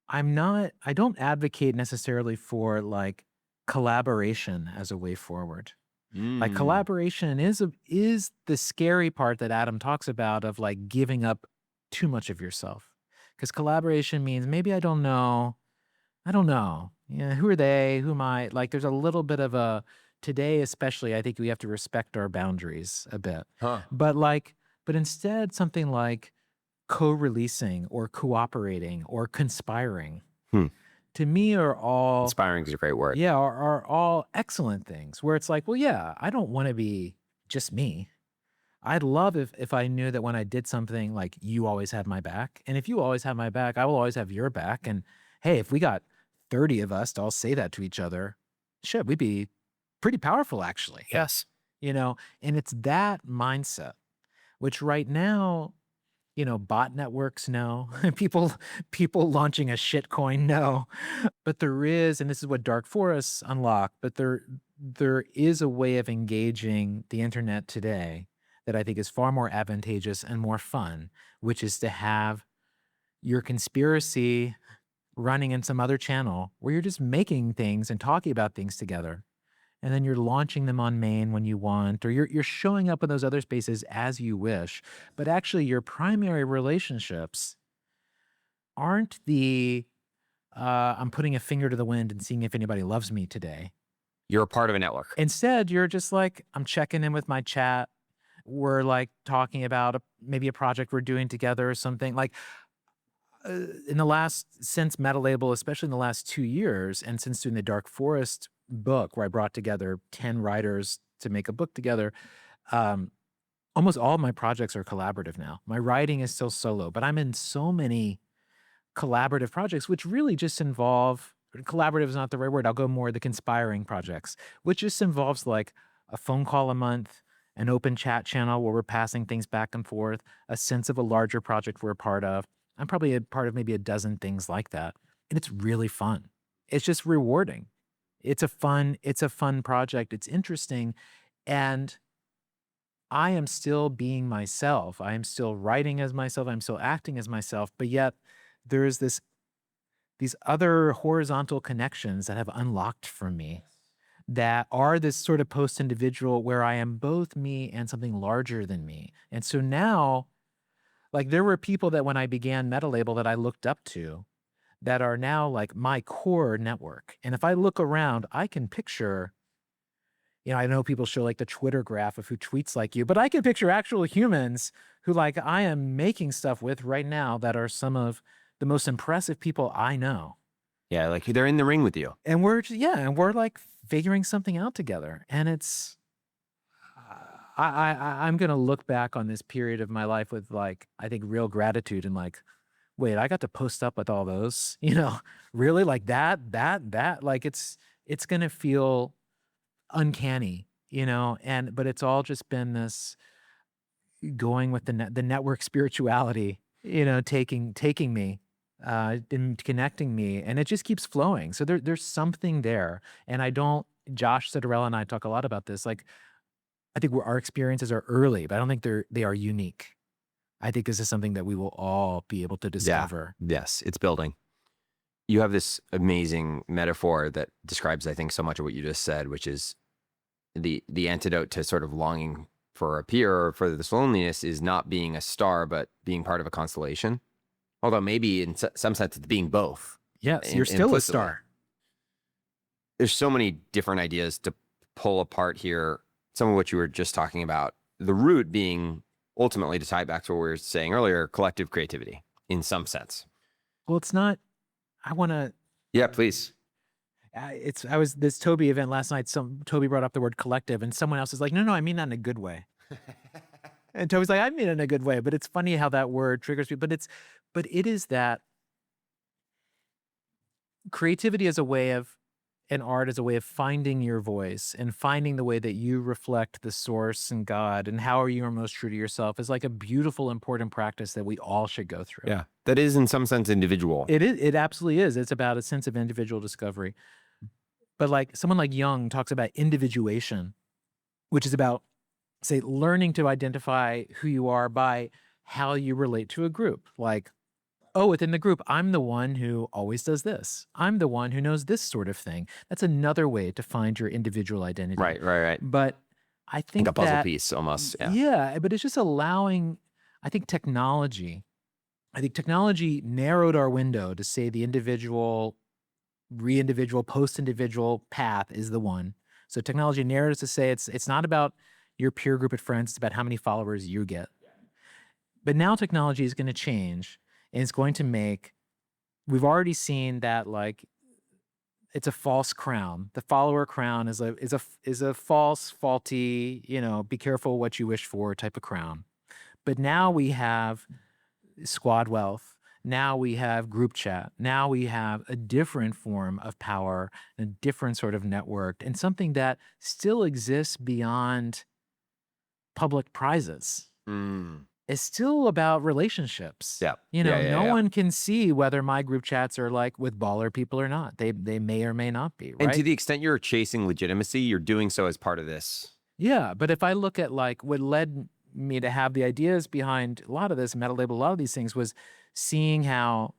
I don't advocate necessarily for like collaboration as a way forward. Like collaboration is the scary part that Adam talks about, of like giving up too much of yourself. Because collaboration means maybe I don't know. Yeah, who are they? Who am I? Like, there's a little bit of a, today especially, I think we have to respect our boundaries a bit. Huh. But instead, something like co-releasing or cooperating or conspiring, to me are all, Inspiring is a great word. yeah, are all excellent things where it's like, well, yeah, I don't want to be just me. I'd love if I knew that when I did something, like, you always had my back. And if you always have my back, I will always have your back. And hey, if we got 30 of us to all say that to each other, shit, we'd be pretty powerful, actually. Yes. And it's that mindset, which right now, bot networks, no. people launching a shit coin, no. But there is, and this is what dark forests unlock, but there is a way of engaging the internet today that I think is far more advantageous and more fun, which is to have your conspiracy running in some other channel where you're just making things and talking about things together. And then you're launching them on main when you want, or you're showing up in those other spaces as you wish. But actually, your primary relationships aren't I'm putting a finger to the wind and seeing if anybody loves me today. You're a part of a network. Instead, you're just like, I'm checking in with my chat. We're like talking about maybe a project we're doing together or something. Like, since Metalabel, especially in the last 2 years, and since doing the Dark Forest book, where I brought together 10 writers to make a book together, almost all of my projects are collaborative now. My writing is still solo, but I'm in so many collaborative projects, which really just involve, collaborative is not the right word, I'll go more the conspiring projects, which just involves like a phone call a month, an open chat channel where we're passing things back and forth, a sense of a larger project we're a part of. I'm probably a part of maybe a dozen things like that. And it's really fun. It's just rewarding. It's a fun project. It's interesting. And I am still being myself. I am still writing as myself. I'm still acting as myself. But yet there's these other horizontal connections that have unlocked from me that are this sort of post-individual where I am both me and something larger than me. And so now, like, there were people that when I began Metalabel that I looked up to that are now like my core network. And if I look around, I can picture, I know people show like the Twitter graph of who tweets like you, but I can picture actual humans who like I am making stuff with right now that are some of the most impressive people I know. Yeah, like they're in the ring with you. And we're like figuring something out together. And it's, I'm going to look back on this period of my life with like, I think real gratitude and like, wait, I got to post up with all those, really like that, like it's going to feel uncanny, but it's all just been this going with the network spirituality, taking me, and connecting me, and it just keeps flowing. So there's something there. And Josh Citarella and I talk a lot about this. Like, I think our experiences are early, but I don't think they are unique. I think this is something that we will all be able to discover. Yeah. Yes, it's building. You have this amazing metaphor that describes, I think, so much of what you just said, which is the antidote to sort of longing for a peer or for this loneliness is not being a star, but being part of a constellation. Although maybe in some sense it's being both. Yes, you're still a star. There's so many different ideas to pull apart here. Some of what you were just talking about, the root being ultimately, to tie back to what we were saying earlier, collective creativity in some sense. Well, it's not, I want to. Yeah, please. I was this Toby event last night. Toby brought up the word collective and someone else is like, no, I mean that in a good way. And Toby's like, I mean it in a good way, but it's funny how that word triggers people. But it is that creativity as a way of, and art as a way of finding your voice and finding the way that you reflect the source and God and how you are most true to yourself is like a beautiful, important practice that we all should go through. Yeah. That is in some sense individual. It is. It absolutely is. It's about a sense of individual discovery. But like someone like Jung talks about individuation, which is about, say, learning to identify who you are by how you relate to a group. Like, oh, within the group, I'm the one who always does this. I'm the one who knows this sort of thing. That's another way to find your individual identity. Right. But I think like a puzzle piece almost. Yeah, but it's just allowing, I think technology I think technology narrowed our window to say the individual, re-individual, post-individual path is the one. So technology narrows to say it's not about your peer group of friends, it's about how many followers you get. But now technology is going to change, and it's going to make, we've already seen that like it's a false crown. The follower crown is a false, faulty, be careful what you wish for type of crown. But now we have squad wealth. Now we have group chat. Now we have a different form of power, a different sort of network, and something that still exists beyond public prizes. It's still about relationships. Yeah. No one can see whether my group chats are like with baller people or not. They may or may not be, right? And to the extent you're chasing legitimacy, you're doing so as part of this. Yeah, but if I look at like what led me to have the ideas behind a lot of this, Metalabel, a lot of these things, was seeing how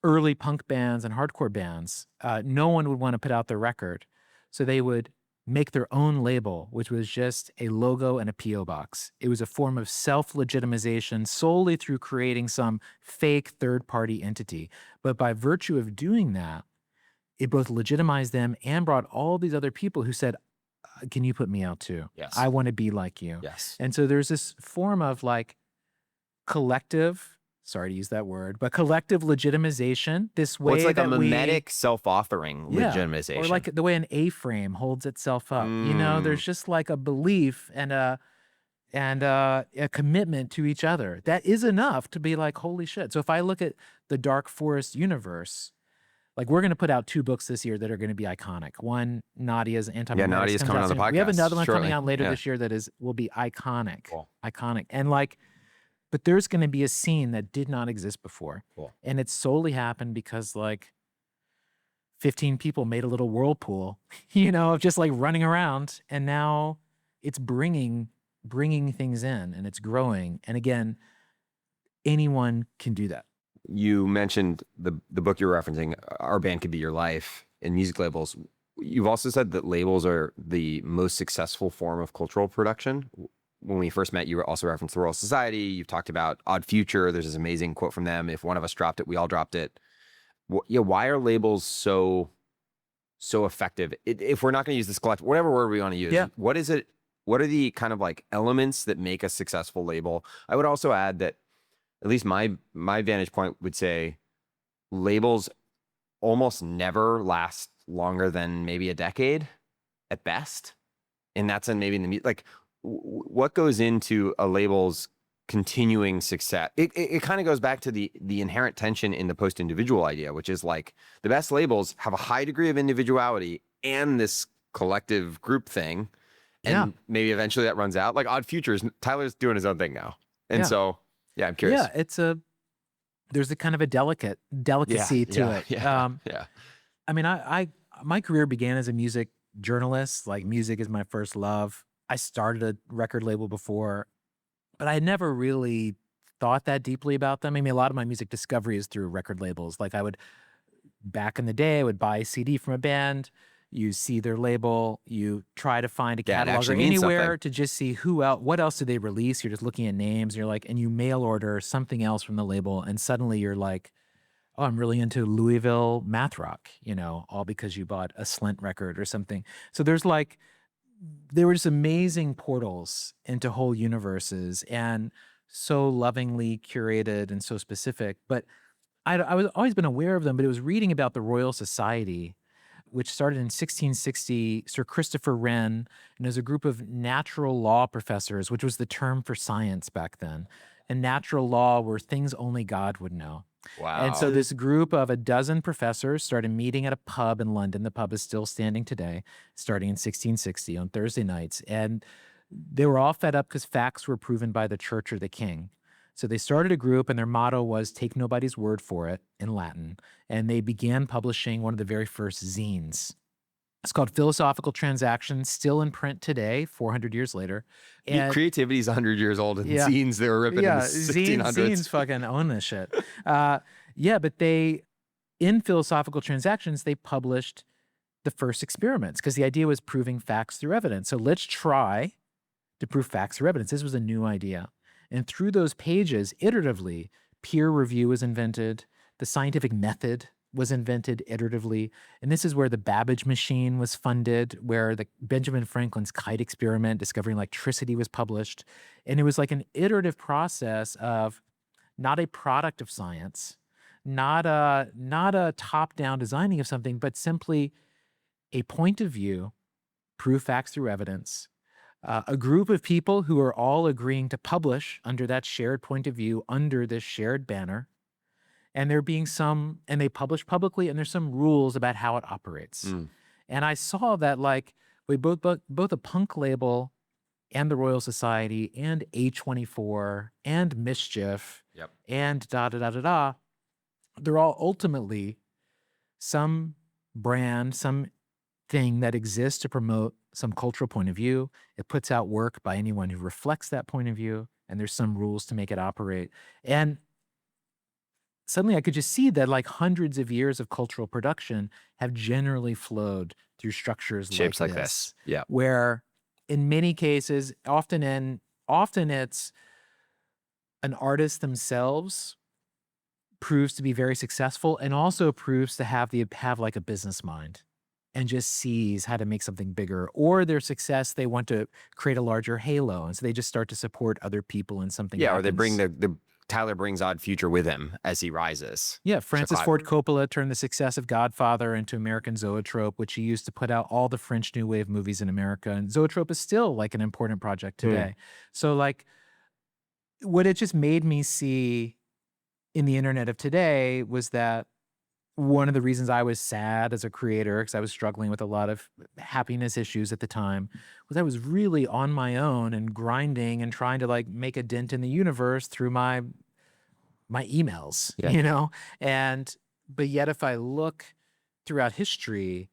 early punk bands and hardcore bands, no one would want to put out their record. So they would make their own label, which was just a logo and a P.O. box. It was a form of self-legitimization solely through creating some fake third-party entity. But by virtue of doing that, it both legitimized them and brought all these other people who said, can you put me out too? Yes. I want to be like you. Yes. And so there's this form of like collective, sorry to use that word, but collective legitimization. This way it's like that a mimetic self-authoring legitimization. Or like the way an A-frame holds itself up. There's just like a belief and a commitment to each other that is enough to be like, holy shit. So if I look at the Dark Forest universe, like we're going to put out 2 books this year that are going to be iconic. One, Nadia's Anti-Mimetic. Yeah, Nadia's coming on the podcast. We have another one shortly. coming out later this year that will be iconic. Cool. Iconic. And like, but there's going to be a scene that did not exist before. Cool. And it solely happened because like 15 people made a little whirlpool, of just like running around. And now it's bringing things in and it's growing. And again, anyone can do that. You mentioned the book you're referencing, Our Band Could Be Your Life, and music labels. You've also said that labels are the most successful form of cultural production. When we first met, you also referenced the Royal Society. You've talked about Odd Future. There's this amazing quote from them: "If one of us dropped it, we all dropped it." Why are labels so effective? If we're not going to use this collective, whatever word we want to use, what is it? What are the kind of like elements that make a successful label? I would also add that, at least my vantage point would say, labels almost never last longer than maybe a decade at best. And that's maybe in the like, what goes into a label's continuing success? It kind of goes back to the inherent tension in the post-individual idea, which is like the best labels have a high degree of individuality and this collective group thing. And maybe eventually that runs out. Like Odd Futures, Tyler's doing his own thing now. And so, yeah, I'm curious. Yeah, there's a kind of a delicacy to it. I mean, my career began as a music journalist. Like music is my first love. I started a record label before, but I had never really thought that deeply about them. I mean, a lot of my music discovery is through record labels. Like back in the day, I would buy a CD from a band. You see their label, you try to find a catalog or anywhere to just see what else did they release. You're just looking at names, and you mail order something else from the label, and suddenly you're like, oh, I'm really into Louisville math rock, all because you bought a Slint record or something. So there were just amazing portals into whole universes and so lovingly curated and so specific. But I was always been aware of them, but it was reading about the Royal Society, which started in 1660, Sir Christopher Wren, and there's a group of natural law professors, which was the term for science back then. And natural law were things only God would know. Wow. And so this group of a dozen professors started meeting at a pub in London. The pub is still standing today, starting in 1660 on Thursday nights. And they were all fed up because facts were proven by the church or the king. So they started a group, and their motto was take nobody's word for it in Latin. And they began publishing one of the very first zines. It's called Philosophical Transactions, still in print today, 400 years later. And creativity is 100 years old, and zines they were ripping in the 1600s. Zines fucking own this shit. But in Philosophical Transactions, they published the first experiments because the idea was proving facts through evidence. So let's try to prove facts through evidence. This was a new idea. And through those pages, iteratively, peer review was invented. The scientific method was invented iteratively. And this is where the Babbage machine was funded, where the Benjamin Franklin's kite experiment discovering electricity was published. And it was like an iterative process of not a product of science, not a top-down designing of something, but simply a point of view, prove facts through evidence, a group of people who are all agreeing to publish under that shared point of view, under this shared banner. And and they publish publicly, and there's some rules about how it operates. And I saw that with both a punk label and the Royal Society and A24 and Mischief and they're all ultimately some brand, some thing that exists to promote some cultural point of view. It puts out work by anyone who reflects that point of view, and there's some rules to make it operate. And suddenly I could just see that hundreds of years of cultural production have generally flowed through structures Shapes like like this. Yeah. Where in many cases, often it's an artist themselves proves to be very successful and also proves to have a business mind and just sees how to make something bigger. Or their success, they want to create a larger halo, and so they just start to support other people in something. Yeah, or they bring the Tyler brings Odd Future with him as he rises. Yeah, Francis Ford Coppola turned the success of Godfather into American Zoetrope, which he used to put out all the French New Wave movies in America. And Zoetrope is still an important project today. So what it just made me see in the internet of today was that one of the reasons I was sad as a creator, because I was struggling with a lot of happiness issues at the time, was I was really on my own and grinding and trying to make a dent in the universe through my emails, but yet if I look throughout history,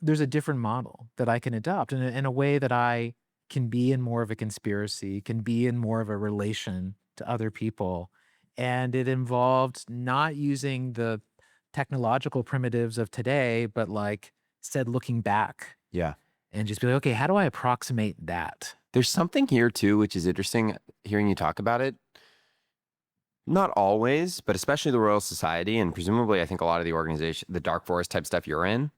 there's a different model that I can adopt in a way that I can be in more of a conspiracy, can be in more of a relation to other people. And it involved not using the technological primitives of today, but instead looking back. Yeah. And just be okay, how do I approximate that? There's something here too, which is interesting hearing you talk about it. Not always, but especially the Royal Society, and presumably I think a lot of the organization, the Dark Forest type stuff you're in,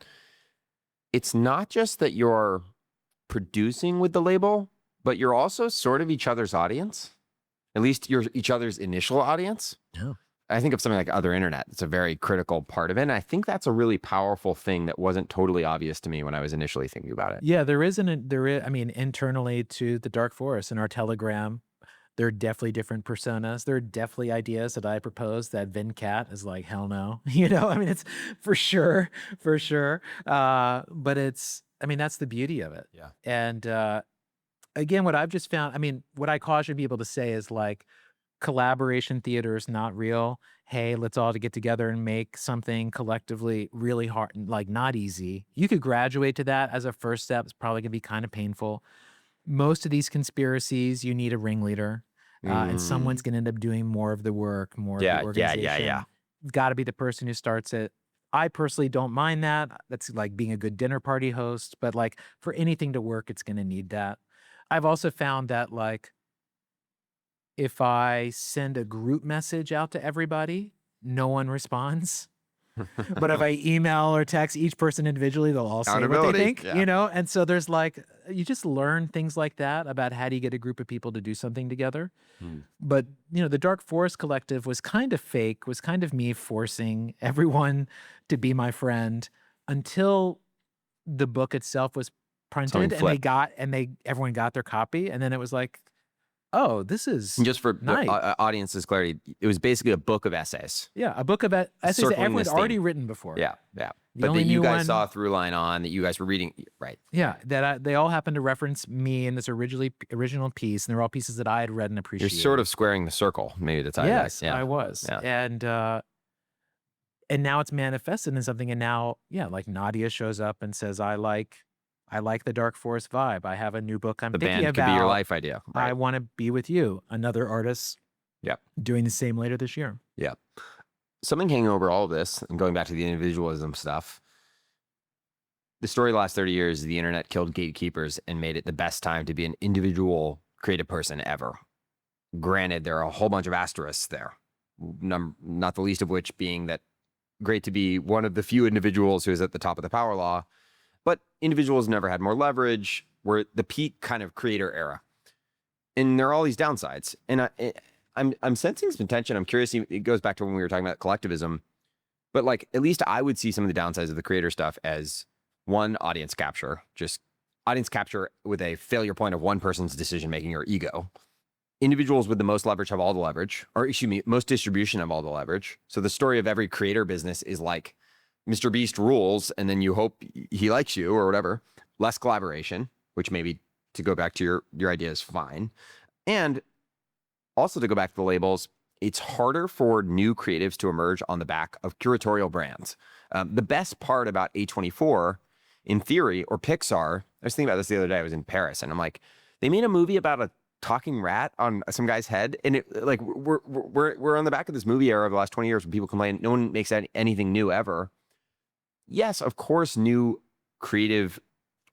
it's not just that you're producing with the label, but you're also sort of each other's audience. At least you're each other's initial audience. Yeah. I think of something like Other Internet. It's a very critical part of it. And I think that's a really powerful thing that wasn't totally obvious to me when I was initially thinking about it. Yeah, internally to the Dark Forest in our Telegram, there are definitely different personas. There are definitely ideas that I propose that Venkat is hell no. It's for sure. But that's the beauty of it. Yeah. And again, what I've just found, what I caution people to say is collaboration theater is not real. Hey, let's all get together and make something collectively really hard, not easy. You could graduate to that as a first step. It's probably gonna be kind of painful. Most of these conspiracies, you need a ringleader, and someone's gonna end up doing more of the work, more of the organization. Yeah. Got to be the person who starts it. I personally don't mind that. That's like being a good dinner party host, but for anything to work, it's gonna need that. I've also found that if I send a group message out to everybody, no one responds. But if I email or text each person individually, they'll all say what they think, And so there's you just learn things like that about how do you get a group of people to do something together. But, the Dark Forest Collective was kind of fake, was kind of me forcing everyone to be my friend until the book itself was printed and everyone got their copy. And then it was oh, this is just for nice. Audience's clarity, it was basically a book of essays. Yeah, a book of essays that everyone's already written before. Yeah. But that you guys saw a through line on, that you guys were reading, right? Yeah, they all happen to reference me in this original piece, and they're all pieces that I had read and appreciated. You're sort of squaring the circle, maybe to tie Yes, back. Yeah. I was. Yeah. And now it's manifested in something, and now, Nadia shows up and says, I like the Dark Forest vibe. I have a new book I'm thinking about. The band could be your life idea. Right. I want to be with you. Another artist doing the same later this year. Yeah. Something hanging over all of this, and going back to the individualism stuff, the story of the last 30 years is the internet killed gatekeepers and made it the best time to be an individual creative person ever. Granted, there are a whole bunch of asterisks there. not the least of which being that great to be one of the few individuals who is at the top of the power law, but individuals never had more leverage. We're the peak kind of creator era. And there are all these downsides. And I'm sensing some tension. I'm curious, it goes back to when we were talking about collectivism, but like, at least I would see some of the downsides of the creator stuff as one, audience capture, just audience capture with a failure point of one person's decision-making or ego. Individuals with the most leverage have all the leverage, or excuse me, most distribution have all the leverage. So the story of every creator business is like Mr. Beast rules, and then you hope he likes you or whatever. Less collaboration, which maybe, to go back to your idea, is fine. And also, to go back to the labels, it's harder for new creatives to emerge on the back of curatorial brands. The best part about A24, in theory, or Pixar, I was thinking about this the other day. I was in Paris, and I'm like, they made a movie about a talking rat on some guy's head, and it, like, we're on the back of this movie era of the last 20 years when people complain no one makes anything new ever. Yes, of course, new creative,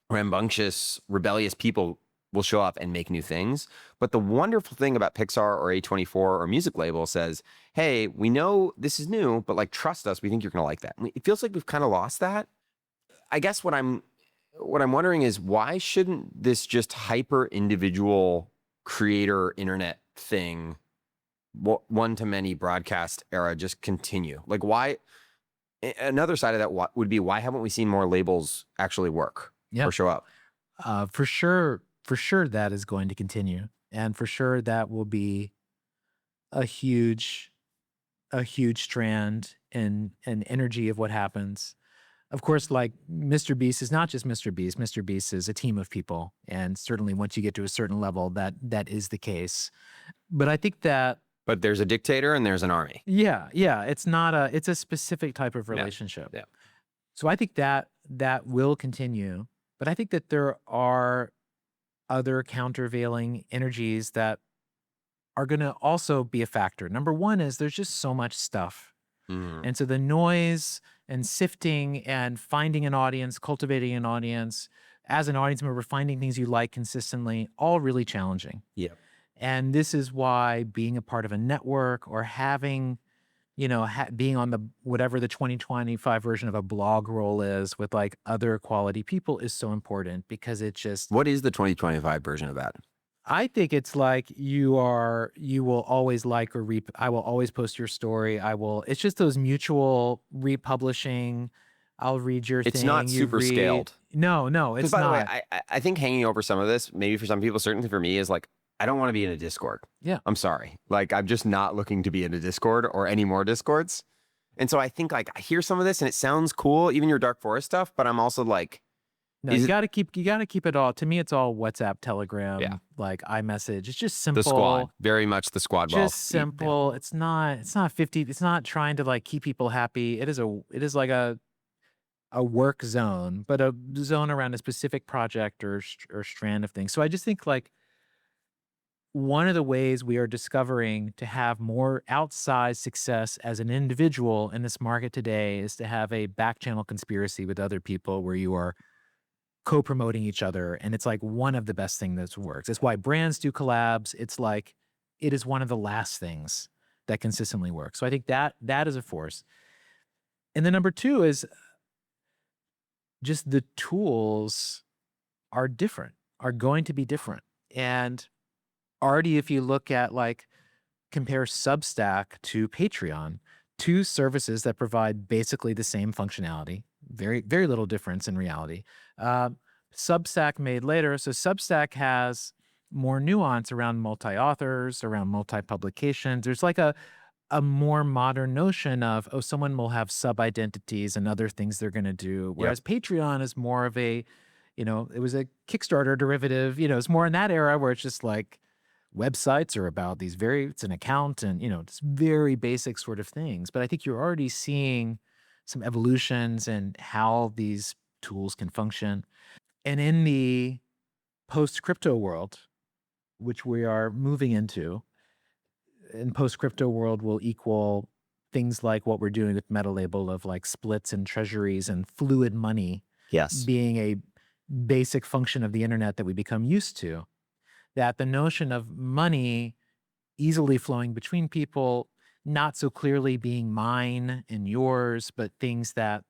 rambunctious, rebellious people will show up and make new things. But the wonderful thing about Pixar or A24 or music label says, hey, we know this is new, but like, trust us, we think you're going to like that. It feels like we've kind of lost that. I guess what I'm wondering is, why shouldn't this just hyper individual creator internet thing, one-to-many broadcast era, just continue? Like, why? Another side of that would be, why haven't we seen more labels actually work or show up? For sure that is going to continue. And for sure that will be a huge strand in energy of what happens. Of course, like, Mr. Beast is not just Mr. Beast. Mr. Beast is a team of people. And certainly once you get to a certain level, that is the case. But I think that... But there's a dictator and there's an army. Yeah. It's a specific type of relationship. Yeah. So I think that will continue. But I think that there are other countervailing energies that are going to also be a factor. Number one is, there's just so much stuff. And so the noise and sifting and finding an audience, cultivating an audience, as an audience member, finding things you like consistently, all really challenging. Yeah. And this is why being a part of a network, or having, being on the, whatever the 2025 version of a blog roll is with like other quality people, is so important, because it just... What is the 2025 version of that? I think it's like, you will always like or I will always post your story. It's just those mutual republishing. I'll read your thing. It's not super scaled. No, it's not. By the way, I think hanging over some of this, maybe for some people, certainly for me, is like, I don't want to be in a Discord. Yeah. I'm sorry. Like, I'm just not looking to be in a Discord or any more Discords. And so I think, like, I hear some of this and it sounds cool, even your Dark Forest stuff, but I'm also like, no, you gotta keep it all. To me, it's all WhatsApp, Telegram, like iMessage. It's just simple. The squad, very much the squad. Just simple. Yeah. It's not 50. It's not trying to like keep people happy. It is like a work zone, but a zone around a specific project or strand of things. So I just think, like, one of the ways we are discovering to have more outsized success as an individual in this market today is to have a back channel conspiracy with other people, where you are co-promoting each other. And it's like one of the best things that works. It's why brands do collabs. It's like, it is one of the last things that consistently works. So I think that is a force. And then number two is just the tools are going to be different. And already, if you look at, like, compare Substack to Patreon, two services that provide basically the same functionality, very, very little difference in reality. Substack made later. So Substack has more nuance around multi-authors, around multi-publications. There's like a more modern notion of, someone will have sub-identities and other things they're going to do. Whereas Patreon is more of a, it was a Kickstarter derivative. It's more in that era where it's just like, websites are about it's an account and, it's very basic sort of things. But I think you're already seeing some evolutions in how these tools can function. And in the post-crypto world, which we are moving into, in post-crypto world will equal things like what we're doing with Metalabel, of like splits and treasuries and fluid money being a basic function of the internet that we become used to. That the notion of money easily flowing between people, not so clearly being mine and yours, but things that,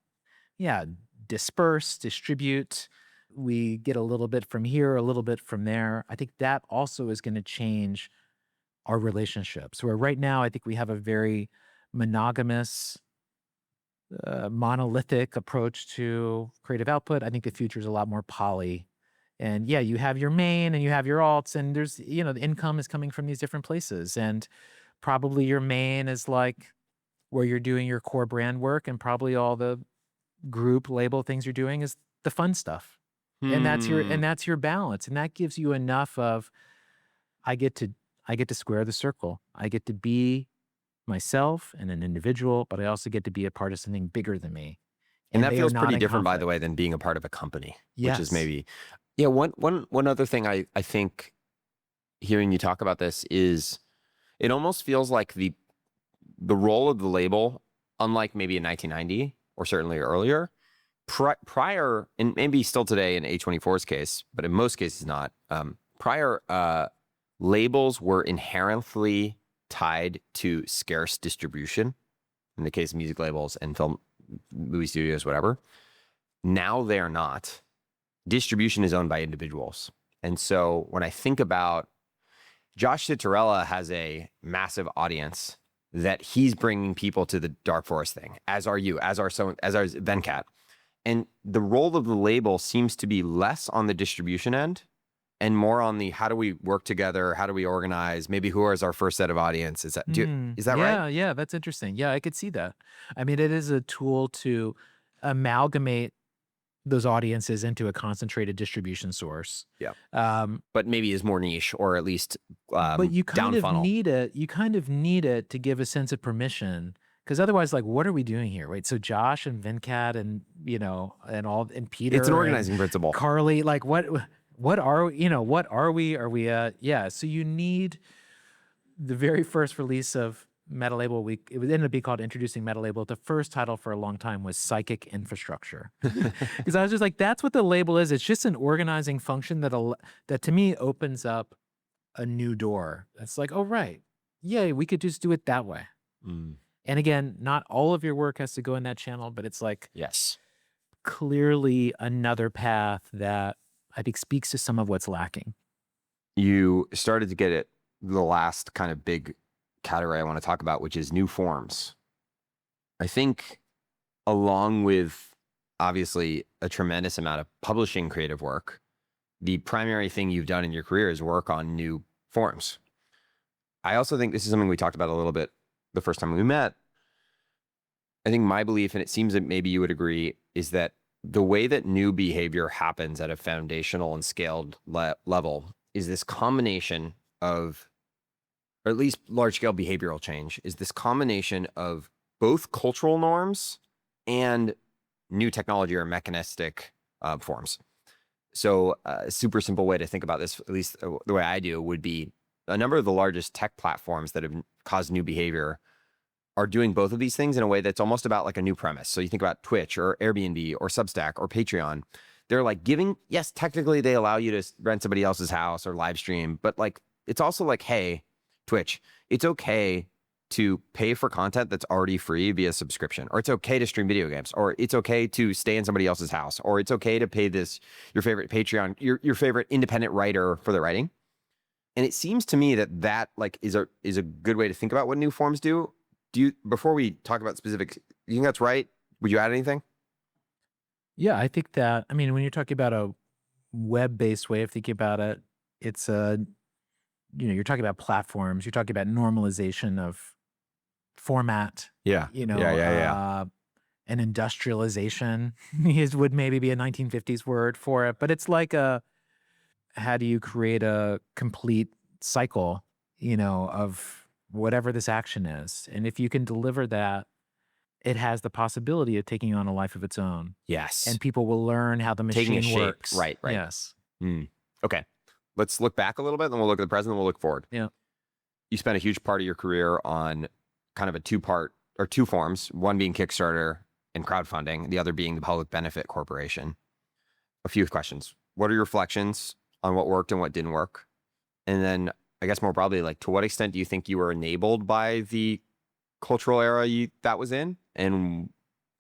yeah, disperse, distribute. We get a little bit from here, a little bit from there. I think that also is going to change our relationships. Where right now, I think we have a very monogamous, monolithic approach to creative output. I think the future is a lot more poly. And yeah, you have your main and you have your alts, and there's, the income is coming from these different places. And probably your main is like where you're doing your core brand work, and probably all the group label things you're doing is the fun stuff. And that's your balance. And that gives you enough of, I get to square the circle. I get to be myself and an individual, but I also get to be a part of something bigger than me. And that feels pretty different, by the way, than being a part of a company, which is maybe, one other thing I think hearing you talk about this is it almost feels like the role of the label, unlike maybe in 1990 or certainly earlier, prior, and maybe still today in A24's case, but in most cases not, prior labels were inherently tied to scarce distribution, in the case of music labels and film, movie studios, whatever. Now they are not. Distribution is owned by individuals. And so when I think about Josh Citarella has a massive audience that he's bringing people to the Dark Forest thing, as are you, as are Venkat. And the role of the label seems to be less on the distribution end and more on the how do we work together, how do we organize, maybe who is our first set of audience? Is that right? Yeah, that's interesting. Yeah, I could see that. I mean, it is a tool to amalgamate those audiences into a concentrated distribution source. Yeah. But maybe is more niche, or at least but you kind down of funnel. need it. You kind of need it to give a sense of permission, because otherwise, like, what are we doing here, right? So Josh and Venkat and and Peter, it's an organizing principle. Carly, like what are we? Are we so you need the very first release of Metalabel week. It ended up being called Introducing Metalabel. The first title for a long time was Psychic Infrastructure, because I was just like, that's what the label is. It's just an organizing function that to me opens up a new door. It's like, oh right, yeah, we could just do it that way. And again, not all of your work has to go in that channel, but it's like, yes, clearly another path that I think speaks to some of what's lacking. You started to get it, the last kind of big category I want to talk about, which is new forms. I think along with obviously a tremendous amount of publishing creative work, the primary thing you've done in your career is work on new forms. I also think this is something we talked about a little bit the first time we met. I think my belief, and it seems that maybe you would agree, is that the way that new behavior happens at a foundational and scaled level is this combination of, or at least large-scale behavioral change, is this combination of both cultural norms and new technology or mechanistic forms. So a super simple way to think about this, at least the way I do, would be a number of the largest tech platforms that have caused new behavior are doing both of these things in a way that's almost about like a new premise. So you think about Twitch or Airbnb or Substack or Patreon. They're like yes, technically they allow you to rent somebody else's house or live stream, but like, it's also like, hey, Twitch, it's okay to pay for content that's already free via subscription, or it's okay to stream video games, or it's okay to stay in somebody else's house, or it's okay to pay your favorite Patreon, your favorite independent writer for the writing. And it seems to me that like is a good way to think about what new forms do. Before we talk about specifics, you think that's right? Would you add anything? Yeah, I think that, I mean, when you're talking about a web-based way of thinking about it, it's you're talking about platforms, you're talking about normalization of format. Yeah. And industrialization would maybe be a 1950s word for it, but it's like how do you create a complete cycle, of whatever this action is? And if you can deliver that, it has the possibility of taking on a life of its own. Yes. And people will learn how the machine works. Right. Yes. Okay. Let's look back a little bit, then we'll look at the present, then we'll look forward. Yeah. You spent a huge part of your career on kind of a two forms, one being Kickstarter and crowdfunding, the other being the Public Benefit Corporation. A few questions. What are your reflections on what worked and what didn't work? And then I guess more broadly, like, to what extent do you think you were enabled by the cultural era that was in? And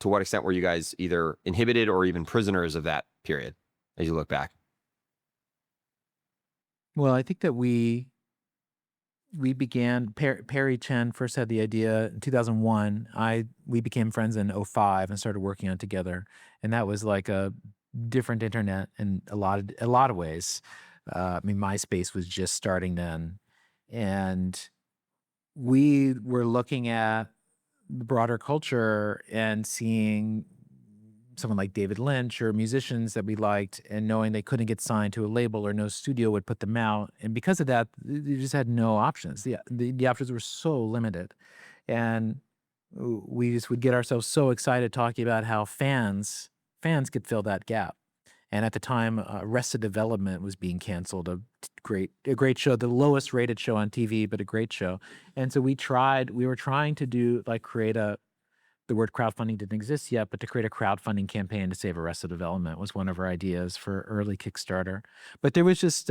to what extent were you guys either inhibited or even prisoners of that period as you look back? Well, I think that we began, Perry Chen first had the idea in 2001. We became friends in '05 and started working on it together. And that was like a different internet in a lot of ways. I mean, MySpace was just starting then. And we were looking at the broader culture and seeing someone like David Lynch or musicians that we liked, and knowing they couldn't get signed to a label or no studio would put them out. And because of that, you just had no options. The options were so limited. And we just would get ourselves so excited talking about how fans could fill that gap. And at the time, Arrested Development was being canceled, a great show, the lowest rated show on TV, but a great show. And so we were trying to do, like, the word crowdfunding didn't exist yet, but to create a crowdfunding campaign to save Arrested Development was one of our ideas for early Kickstarter. But there was just,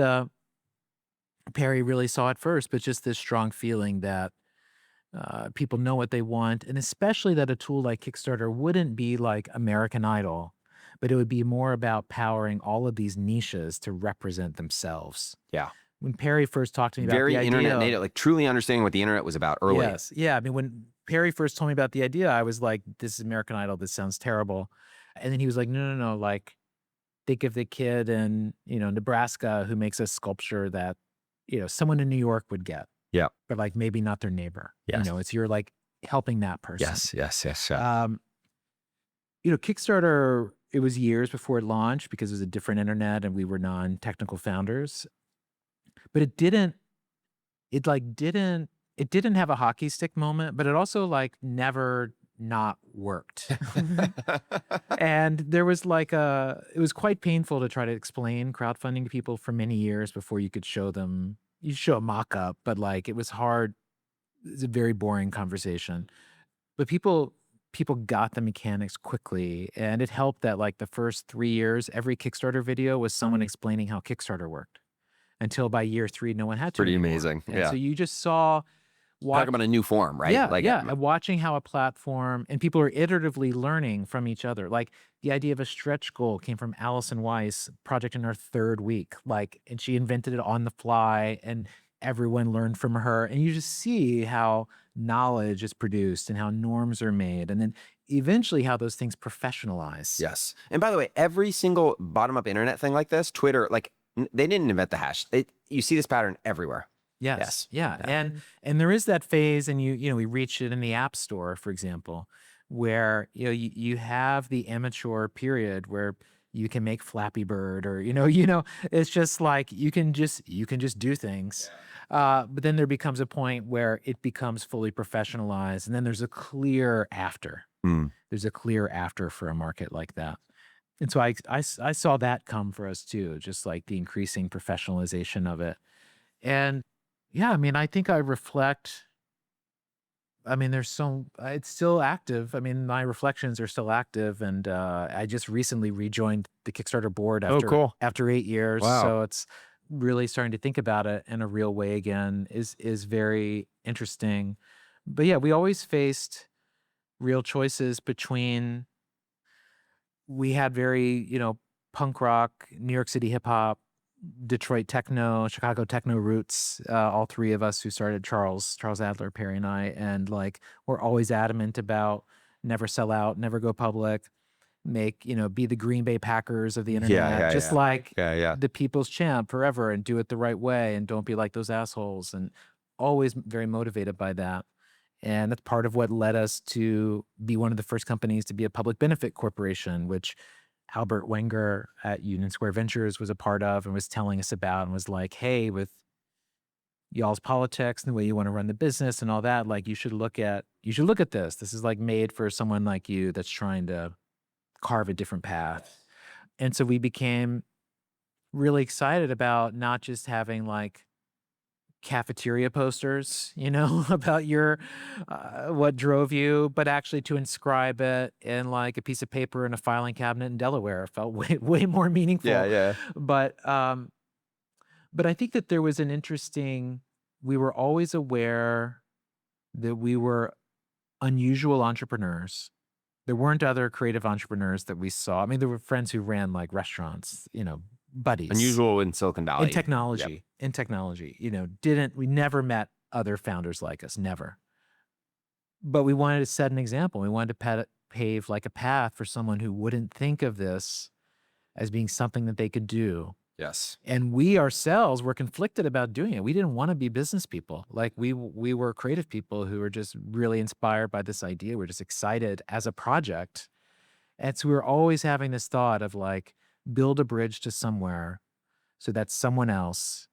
Perry really saw it first, but just this strong feeling that people know what they want, and especially that a tool like Kickstarter wouldn't be like American Idol, but it would be more about powering all of these niches to represent themselves. Yeah. When Perry first talked to me about Very the idea, internet native, like truly understanding what the internet was about early. yes, yeah. I mean, when Perry first told me about the idea, I was like, "This is American Idol. This sounds terrible." And then he was like, "No, no, no. Like, think of the kid in Nebraska who makes a sculpture that someone in New York would get, Yeah. but like maybe not their neighbor. Yes. It's you're like helping that person." Yes. Kickstarter, it was years before it launched because it was a different internet and we were non-technical founders. But it didn't have a hockey stick moment, but it also like never not worked. And there was it was quite painful to try to explain crowdfunding to people for many years before you could show them. You show a mock-up, but like it was hard. It was a very boring conversation. But people got the mechanics quickly, and it helped that like the first 3 years, every Kickstarter video was someone explaining how Kickstarter worked. Until by year 3, no one had to. Pretty anymore. amazing. And Yeah. so you just saw. Talk about a new form, right? Yeah, and watching how a platform, and people are iteratively learning from each other. Like the idea of a stretch goal came from Alison Weiss, project in her 3rd week. And she invented it on the fly, and everyone learned from her. And you just see how knowledge is produced and how norms are made, and then eventually how those things professionalize. Yes. And by the way, every single bottom-up internet thing like this, Twitter, like they didn't invent the hash. You see this pattern everywhere. Yes. Yeah. And there is that phase, and we reached it in the App Store, for example, where you have the amateur period where you can make Flappy Bird, or it's just like you can just do things. But then there becomes a point where it becomes fully professionalized, and then there's a clear after. There's a clear after for a market like that. And so I saw that come for us too, just like the increasing professionalization of it. And yeah, I mean, I think I reflect. I mean, it's still active. I mean, my reflections are still active, and I just recently rejoined the Kickstarter board after 8 years. Wow. So it's really starting to think about it in a real way again is very interesting. But yeah, we always faced real choices between. We had very, punk rock, New York City hip hop, Detroit techno, Chicago techno roots, all 3 of us who started, Charles Adler, Perry, and I, and like we're always adamant about never sell out, never go public, be the Green Bay Packers of the internet, the people's champ forever, and do it the right way, and don't be like those assholes, and always very motivated by that. And that's part of what led us to be one of the first companies to be a public benefit corporation, which Albert Wenger at Union Square Ventures was a part of and was telling us about, and was like, hey, with y'all's politics and the way you want to run the business and all that, like you should look at this. This is like made for someone like you that's trying to carve a different path. And so we became really excited about not just having like cafeteria posters, about your what drove you, but actually to inscribe it in like a piece of paper in a filing cabinet in Delaware. It felt way more meaningful. Yeah. But I think that there was we were always aware that we were unusual entrepreneurs. There weren't other creative entrepreneurs that we saw. I mean, there were friends who ran like restaurants, buddies Unusual in Silicon Valley. in technology, we never met other founders like us, never. But we wanted to set an example. We wanted to pave like a path for someone who wouldn't think of this as being something that they could do. Yes. And we ourselves were conflicted about doing it. We didn't want to be business people. Like we were creative people who were just really inspired by this idea. We're just excited as a project. And so we were always having this thought of like, build a bridge to somewhere so that someone else,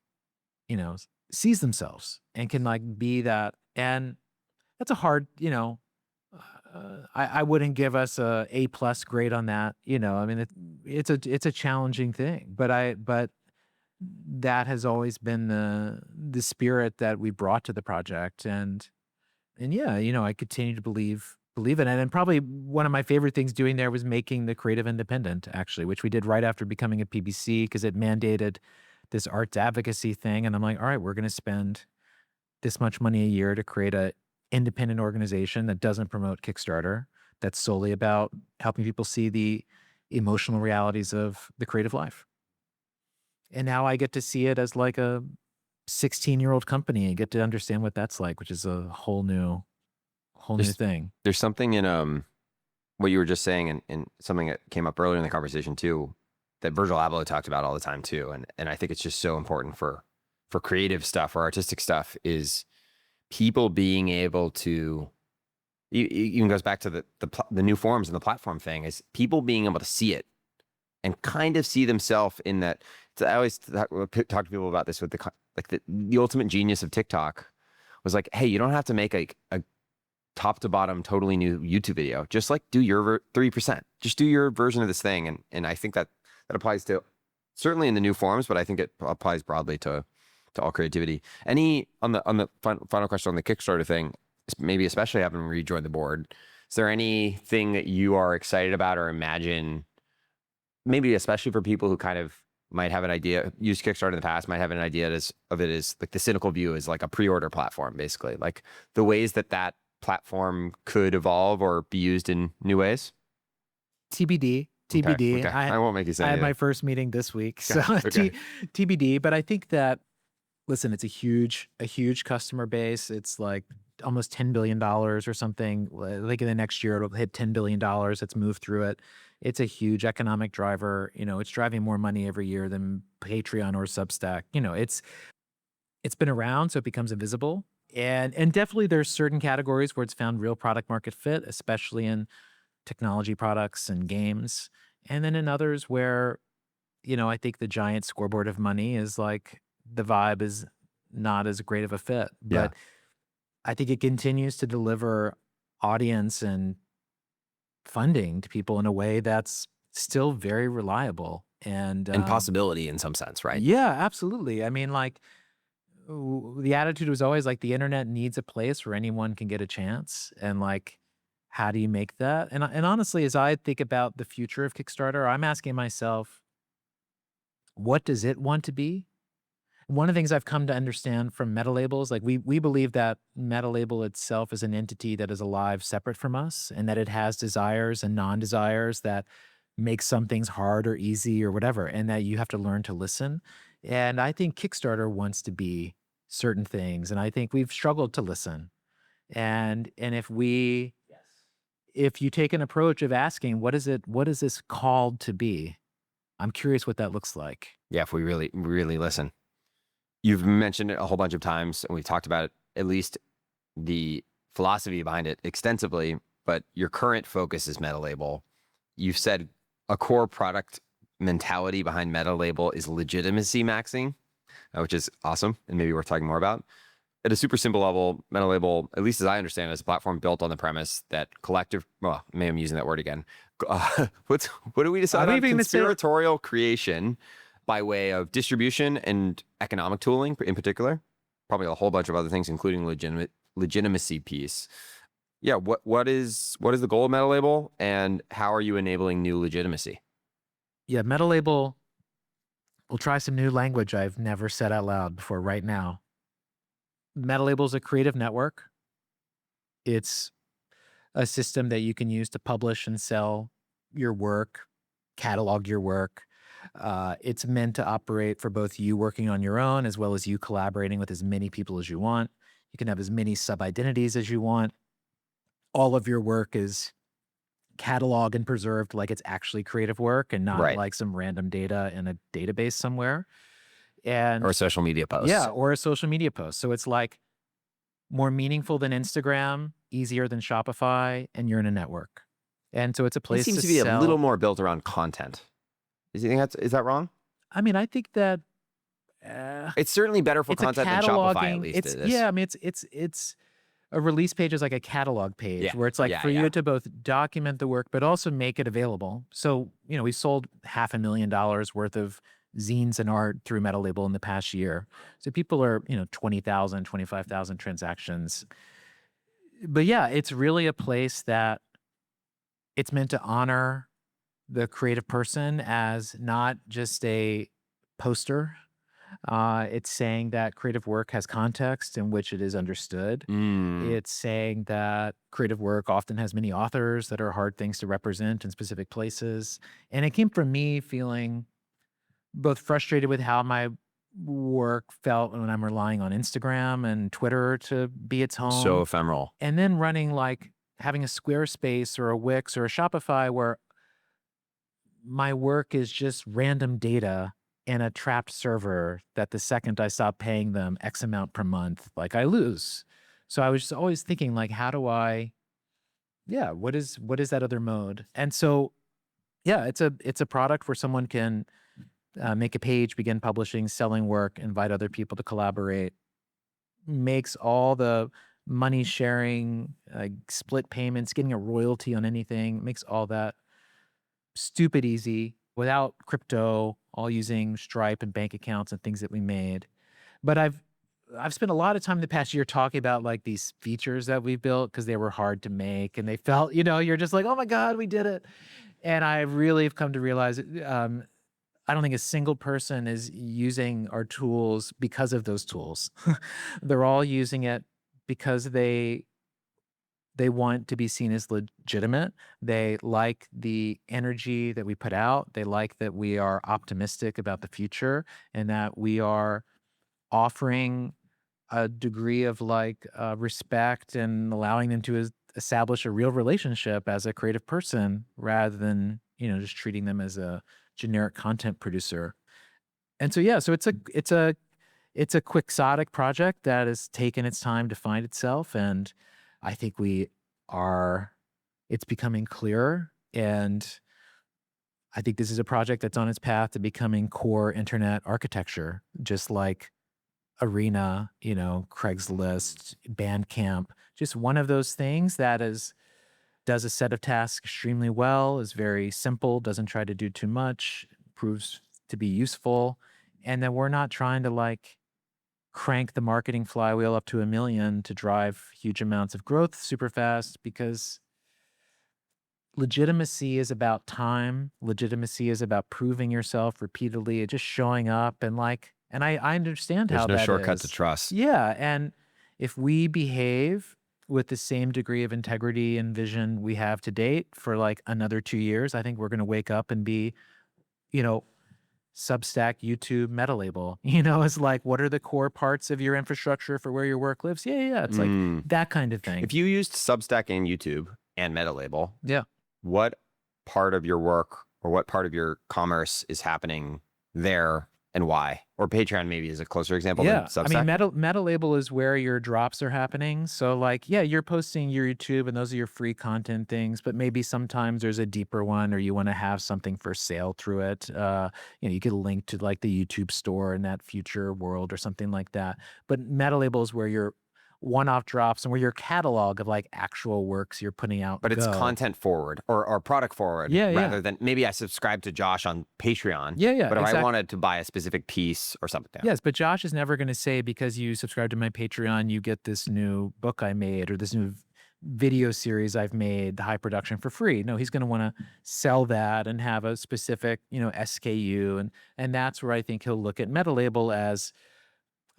sees themselves and can like be that. And that's a hard, I wouldn't give us a plus grade on that. I mean, it's a challenging thing, but that has always been the spirit that we brought to the project. And yeah, I continue to believe in it. And probably one of my favorite things doing there was making the Creative Independent, actually, which we did right after becoming a PBC because it mandated this arts advocacy thing. And I'm like, all right, we're going to spend this much money a year to create a independent organization that doesn't promote Kickstarter, that's solely about helping people see the emotional realities of the creative life. And now I get to see it as like a 16-year-old company and get to understand what that's like, which is a whole new thing. There's something in what you were just saying and something that came up earlier in the conversation too, that Virgil Abloh talked about all the time too. And I think it's just so important for creative stuff or artistic stuff is people being able to, even goes back to the new forms and the platform thing, is people being able to see it and kind of see themselves in that. I always talk to people about this with the ultimate genius of TikTok was like, hey, you don't have to make a top to bottom totally new YouTube video. Just like do your 3%. Just do your version of this thing. And I think that applies to certainly in the new forms, but I think it applies broadly to all creativity. On the final question on the Kickstarter thing, maybe especially having rejoined the board, is there anything that you are excited about or imagine, maybe especially for people who kind of might have an idea, used Kickstarter in the past, might have an idea of it as like the cynical view is like a pre-order platform, basically, like the ways that platform could evolve or be used in new ways? TBD. Okay. I won't make you say I had anything. my first meeting this week, so Okay. TBD. But I think that, listen, it's a huge customer base. It's like almost $10 billion or something. Like in the next year, it'll hit $10 billion. It's moved through it. It's a huge economic driver. It's driving more money every year than Patreon or Substack. It's been around, so it becomes invisible. And definitely there's certain categories where it's found real product market fit, especially in technology products and games. And then in others where, I think the giant scoreboard of money is like the vibe is not as great of a fit. But I think it continues to deliver audience and funding to people in a way that's still very reliable and possibility in some sense, right? Yeah, absolutely. I mean, like the attitude was always like the internet needs a place where anyone can get a chance, and like, how do you make that? And honestly, as I think about the future of Kickstarter, I'm asking myself, what does it want to be? One of the things I've come to understand from Metalabel is like we believe that Metalabel itself is an entity that is alive separate from us, and that it has desires and non-desires that make some things hard or easy or whatever, and that you have to learn to listen. And I think Kickstarter wants to be certain things, and I think we've struggled to listen. And if you take an approach of asking, what is this called to be? I'm curious what that looks like. Yeah, if we really, really listen. You've mentioned it a whole bunch of times, and we've talked about it, at least the philosophy behind it extensively, but your current focus is Metalabel. You've said a core product mentality behind Metalabel is legitimacy maxing, which is awesome and maybe worth talking more about. At a super simple level, Metalabel, at least as I understand it, is a platform built on the premise that maybe I'm using that word again. What do we decide on? Conspiratorial creation by way of distribution and economic tooling in particular, probably a whole bunch of other things, including legitimacy piece. Yeah, what is the goal of Metalabel, and how are you enabling new legitimacy? Yeah, Metalabel, we'll try some new language I've never said out loud before right now. Metalabel is a creative network. It's a system that you can use to publish and sell your work, catalog your work. It's meant to operate for both you working on your own as well as you collaborating with as many people as you want. You can have as many sub-identities as you want. All of your work is cataloged and preserved like it's actually creative work and not Right. like some random data in a database somewhere. And Or a social media post. yeah, or a social media post. So it's like more meaningful than Instagram, easier than Shopify, and you're in a network. And so it's a It place seems to to be sell. a little more built around content. Is that wrong? I mean, I think that It's certainly better for it's a content than Shopify, at cataloging. least. I mean, it's a release page is like a catalog page Yeah. where it's like Yeah, for yeah. you to both document the work, but also make it available. So, we sold $500,000 worth of zines and art through Metalabel in the past year. So people are, 20,000, 25,000 transactions. But yeah, it's really a place that it's meant to honor the creative person as not just a poster. It's saying that creative work has context in which it is understood. It's saying that creative work often has many authors that are hard things to represent in specific places. And it came from me feeling both frustrated with how my work felt when I'm relying on Instagram and Twitter to be its home. So ephemeral. And then having a Squarespace or a Wix or a Shopify where my work is just random data in a trapped server that the second I stop paying them X amount per month, I lose. So I was just always thinking how do I, what is that other mode? And so, it's a product where someone can make a page, begin publishing, selling work, invite other people to collaborate, makes all the money sharing, split payments, getting a royalty on anything, makes all that stupid easy without crypto, all using Stripe and bank accounts and things that we made. But I've spent a lot of time the past year talking about these features that we built because they were hard to make and they felt, you're just like, oh my God, we did it. And I really have come to realize I don't think a single person is using our tools because of those tools. They're all using it because they want to be seen as legitimate. They like the energy that we put out. They like that we are optimistic about the future and that we are offering a degree of respect and allowing them to establish a real relationship as a creative person rather than, just treating them as a generic content producer. And so, so it's a quixotic project that has taken its time to find itself. And I think it's becoming clearer. And I think this is a project that's on its path to becoming core internet architecture, just like Arena, Craigslist, Bandcamp, just one of those things that does a set of tasks extremely well, is very simple, doesn't try to do too much, proves to be useful. And then we're not trying to crank the marketing flywheel up to 1 million to drive huge amounts of growth super fast, because legitimacy is about time. Legitimacy is about proving yourself repeatedly, just showing up and I understand how that is. There's no shortcut to trust. Yeah. And if we behave with the same degree of integrity and vision we have to date for another 2 years, I think we're going to wake up and be, Substack, YouTube, Metalabel. It's what are the core parts of your infrastructure for where your work lives? Yeah. It's that kind of thing. If you used Substack and YouTube and Metalabel, yeah, what part of your work or what part of your commerce is happening there and why? Or Patreon maybe is a closer example than Substack. I mean, Metalabel is where your drops are happening. So you're posting your YouTube and those are your free content things, but maybe sometimes there's a deeper one or you want to have something for sale through it. You could link to the YouTube store in that future world or something like that. But Metalabel is where your one-off drops and where your catalog of actual works you're putting out. But it's content forward or product forward rather than maybe I subscribe to Josh on Patreon. Yeah. But if exactly. I wanted to buy a specific piece or something. Yes, but Josh is never going to say because you subscribe to my Patreon, you get this new book I made or this new video series I've made, the high production for free. No, he's going to want to sell that and have a specific, SKU. And that's where I think he'll look at Metalabel as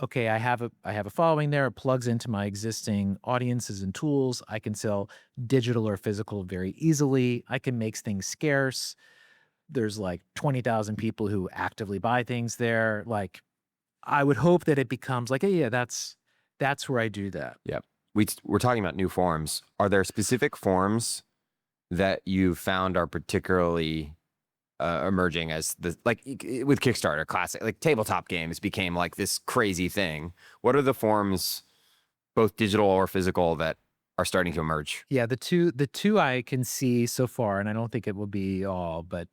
okay, I have a following there. It plugs into my existing audiences and tools. I can sell digital or physical very easily. I can make things scarce. There's like 20,000 people who actively buy things there. Like, I would hope that it becomes like, hey, yeah, that's where I do that. Yep. We're talking about new forms. Are there specific forms that you found are particularly emerging as like with Kickstarter, classic, like tabletop games became like this crazy thing. What are the forms, both digital or physical, that are starting to emerge? Yeah, the two I can see so far, and I don't think it will be all, but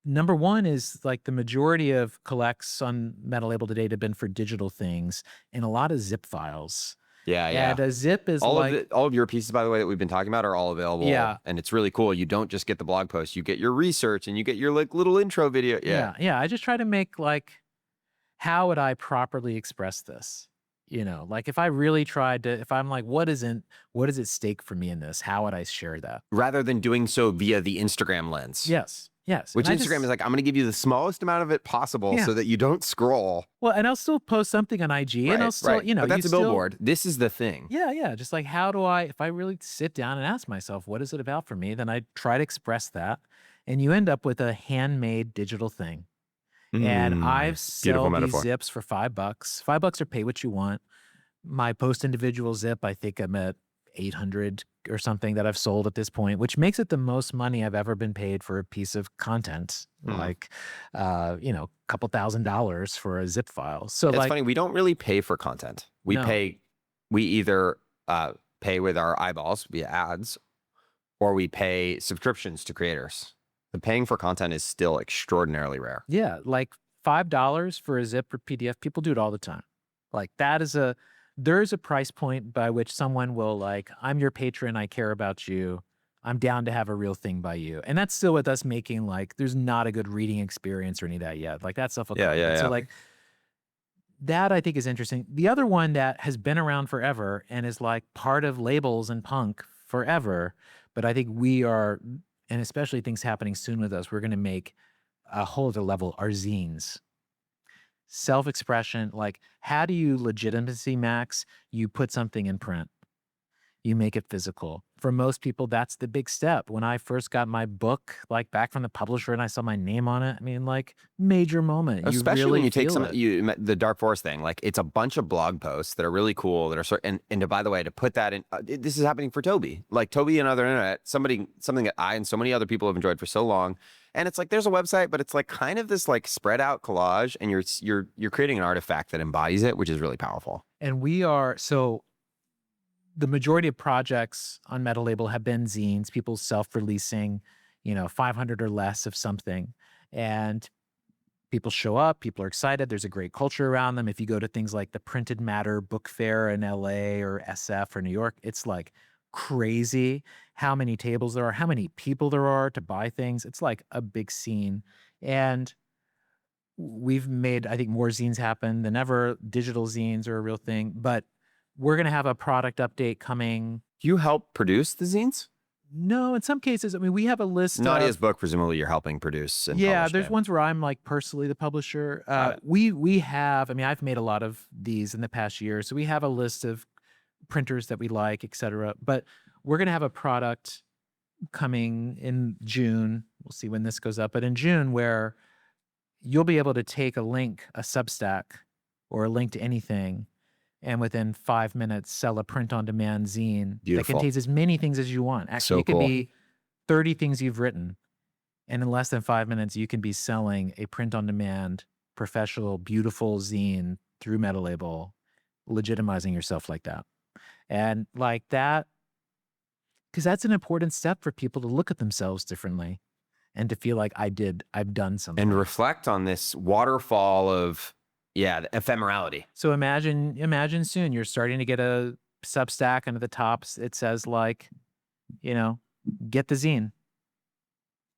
number one is like the majority of collects on Metalabel today have been for digital things and a lot of zip files. Yeah, And yeah. a zip is All like, of all of your pieces, by the way, that we've been talking about are all available. Yeah. And it's really cool. You don't just get the blog post, you get your research and you get your like little intro video. Yeah. yeah. I just try to make like, how would I properly express this? Like if I really tried to, if I'm like, what is at stake for me in this? How would I share that? Rather than doing so via the Instagram lens. Yes. Which And Instagram is like, I'm going to give you the smallest amount of it possible Yeah. so that you don't scroll. Well, and I'll still post something on IG and I'll still, But that's you a billboard. This is the thing. Yeah. Just like, how do I, if I really sit down and ask myself, what is it about for me? Then I try to express that. And you end up with a handmade digital thing. And I've beautiful sold these metaphor. zips for $5. $5 or pay what you want. My post individual zip, I think I'm at 800 or something that I've sold at this point, which makes it the most money I've ever been paid for a piece of content. Like, a couple $1,000s for a zip file. So It's like, funny. We don't really pay for content. We either pay with our eyeballs via ads, or we pay subscriptions to creators. The paying for content is still extraordinarily rare. yeah, like $5 for a zip or PDF, people do it all the time. Like there's a price point by which someone will like, I'm your patron, I care about you, I'm down to have a real thing by you. And that's still with us making like, there's not a good reading experience or any of that yet. Like that stuff will come. Yeah. So like, that I think is interesting. The other one that has been around forever and is like part of labels and punk forever, but I think we are, and especially things happening soon with us, we're going to make a whole other level, are zines. Self-expression, like how do you legitimacy max? You put something in print. You make it physical. For most people, that's the big step. When I first got my book, like back from the publisher and I saw my name on it, I mean, like major moment. Especially really when you take feel it. the Dark Forest thing, like it's a bunch of blog posts that are really cool that are and by the way, to put that in, this is happening for Toby, like Toby and other internet, something that I and so many other people have enjoyed for so long. And it's like, there's a website, but it's like kind of this like spread out collage, and you're creating an artifact that embodies it, which is really powerful. And the majority of projects on Metalabel have been zines, people self-releasing, 500 or less of something. And people show up, people are excited. There's a great culture around them. If you go to things like the Printed Matter Book Fair in LA or SF or New York, it's like crazy how many tables there are, how many people there are to buy things. It's like a big scene. And we've made, I think, more zines happen than ever. Digital zines are a real thing, but we're going to have a product update coming. Do you help produce the zines? No, in some cases, I mean, we have a list. Nadia's book, presumably you're helping produce and publish there's them. ones where I'm like personally the publisher. We have, I mean, I've made a lot of these in the past year. So we have a list of printers that we like, et cetera. But we're going to have a product coming in June. We'll see when this goes up, but in June, where you'll be able to take a link, a Substack, or a link to anything, and within 5 minutes sell a print-on-demand zine that contains as many things as you want. Actually, it could be 30 things you've written, and in less than 5 minutes, you can be selling a print-on-demand, professional, beautiful zine through Metalabel, legitimizing yourself like that. And like that, because that's an important step for people to look at themselves differently and to feel like I've done something. And reflect on this waterfall of, the ephemerality. So imagine soon you're starting to get a Substack, and at the top it says like, get the zine,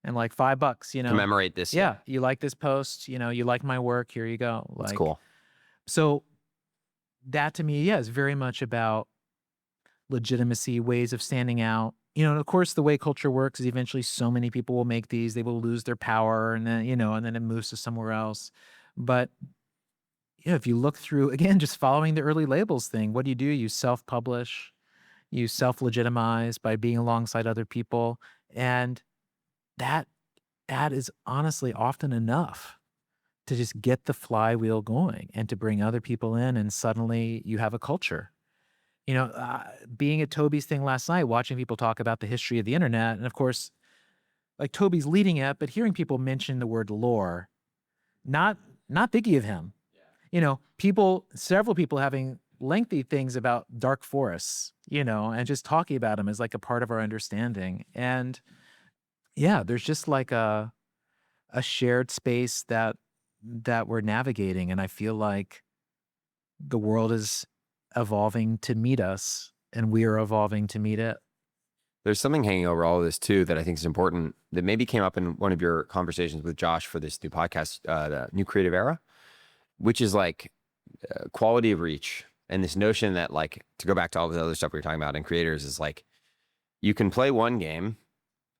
and like $5, Commemorate this. Yeah, you like this post, you like my work, here you go. That's cool. So that to me, is very much about legitimacy, ways of standing out. And of course, the way culture works is eventually so many people will make these, they will lose their power, and then, and then it moves to somewhere else. But if you look through, again, just following the early labels thing, what do? You self-publish, you self-legitimize by being alongside other people. And that is honestly often enough to just get the flywheel going and to bring other people in. And suddenly you have a culture. Being at Toby's thing last night, watching people talk about the history of the internet. And of course, like Toby's leading it, but hearing people mention the word lore, not thinking of him. Several people having lengthy things about dark forests, and just talking about them as like a part of our understanding. And yeah, there's just like a shared space that we're navigating. And I feel like the world is evolving to meet us and we are evolving to meet it. There's something hanging over all of this too that I think is important that maybe came up in one of your conversations with Josh for this new podcast, the New Creative Era, which is like quality of reach. And this notion that, like, to go back to all the other stuff we were talking about in creators, is like, you can play one game,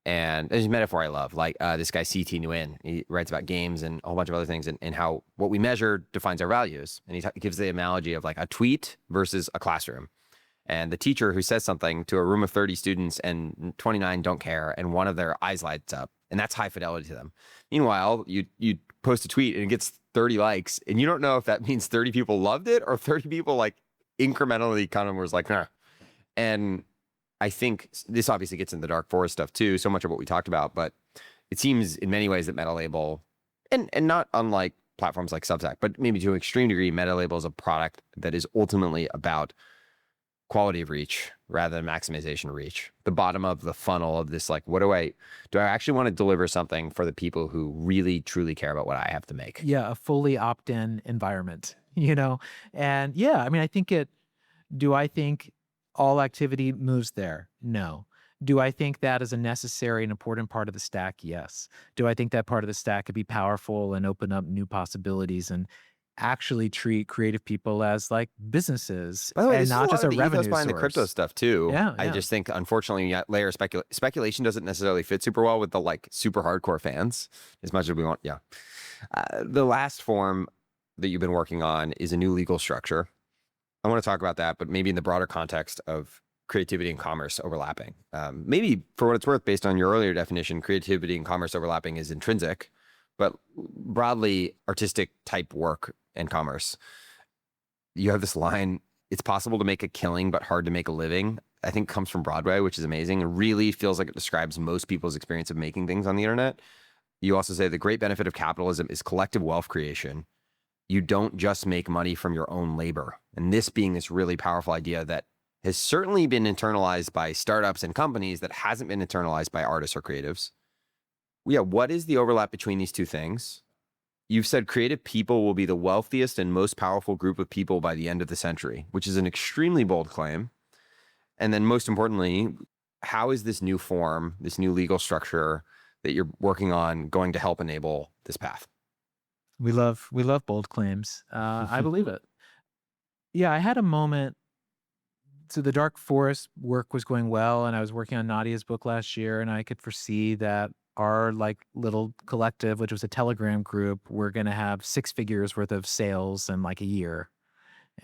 and there's a metaphor I love, like this guy CT Nguyen, he writes about games and a whole bunch of other things, and how what we measure defines our values. And he gives the analogy of like a tweet versus a classroom. And the teacher who says something to a room of 30 students and 29 don't care, and one of their eyes lights up, and that's high fidelity to them. Meanwhile, you post a tweet and it gets 30 likes, and you don't know if that means 30 people loved it or 30 people like incrementally kind of was like, nah. And I think this obviously gets into the dark forest stuff too, so much of what we talked about, but it seems in many ways that Metalabel, and not unlike platforms like Substack, but maybe to an extreme degree, Metalabel is a product that is ultimately about quality of reach rather than maximization of reach. The bottom of the funnel of this, like, do I actually want to deliver something for the people who really truly care about what I have to make? Yeah, a fully opt-in environment, And yeah, I mean, do I think all activity moves there? No. Do I think that is a necessary and important part of the stack? Yes. Do I think that part of the stack could be powerful and open up new possibilities and actually treat creative people as like businesses, By the way, and this not is just a a lot of the revenue ethos behind source. the crypto stuff too. Yeah, I just think, unfortunately, layer of speculation doesn't necessarily fit super well with the like super hardcore fans as much as we want. Yeah. The last form that you've been working on is a new legal structure. I want to talk about that, but maybe in the broader context of creativity and commerce overlapping. Maybe for what it's worth, based on your earlier definition, creativity and commerce overlapping is intrinsic, but broadly artistic type work and commerce. You have this line, it's possible to make a killing, but hard to make a living, I think comes from Broadway, which is amazing. It really feels like it describes most people's experience of making things on the internet. You also say the great benefit of capitalism is collective wealth creation. You don't just make money from your own labor. And this being this really powerful idea that has certainly been internalized by startups and companies that hasn't been internalized by artists or creatives. Yeah, what is the overlap between these two things? You've said creative people will be the wealthiest and most powerful group of people by the end of the century, which is an extremely bold claim. And then most importantly, how is this new form, this new legal structure that you're working on going to help enable this path? We love bold claims. I believe it. Yeah, I had a moment. So the Dark Forest work was going well, and I was working on Nadia's book last year, and I could foresee that our like little collective, which was a Telegram group, we're going to have 6 figures worth of sales in like a year.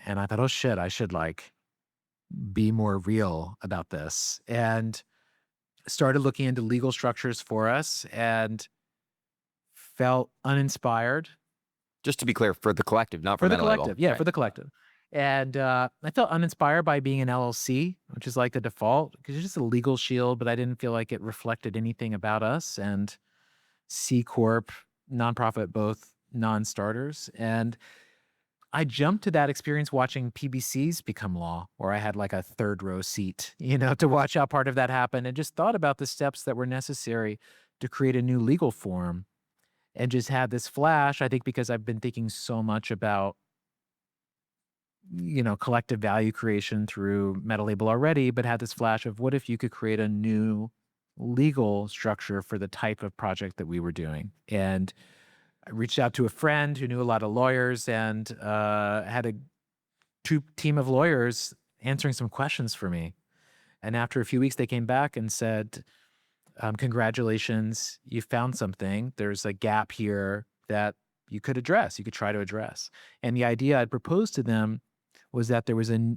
And I thought, oh shit, I should like be more real about this, and started looking into legal structures for us and felt uninspired. Just to be clear, for the collective, not for the Metalabel. collective. Yeah, Right. for the collective. And I felt uninspired by being an LLC, which is like the default, because it's just a legal shield, but I didn't feel like it reflected anything about us. And C Corp, nonprofit, both non-starters. And I jumped to that experience watching PBCs become law, where I had like a third row seat, to watch how part of that happened, and just thought about the steps that were necessary to create a new legal form. And just had this flash, I think, because I've been thinking so much about collective value creation through Metalabel already, but had this flash of what if you could create a new legal structure for the type of project that we were doing. And I reached out to a friend who knew a lot of lawyers and had a team of lawyers answering some questions for me. And after a few weeks, they came back and said, congratulations, you found something. There's a gap here that you could try to address. And the idea I'd proposed to them was that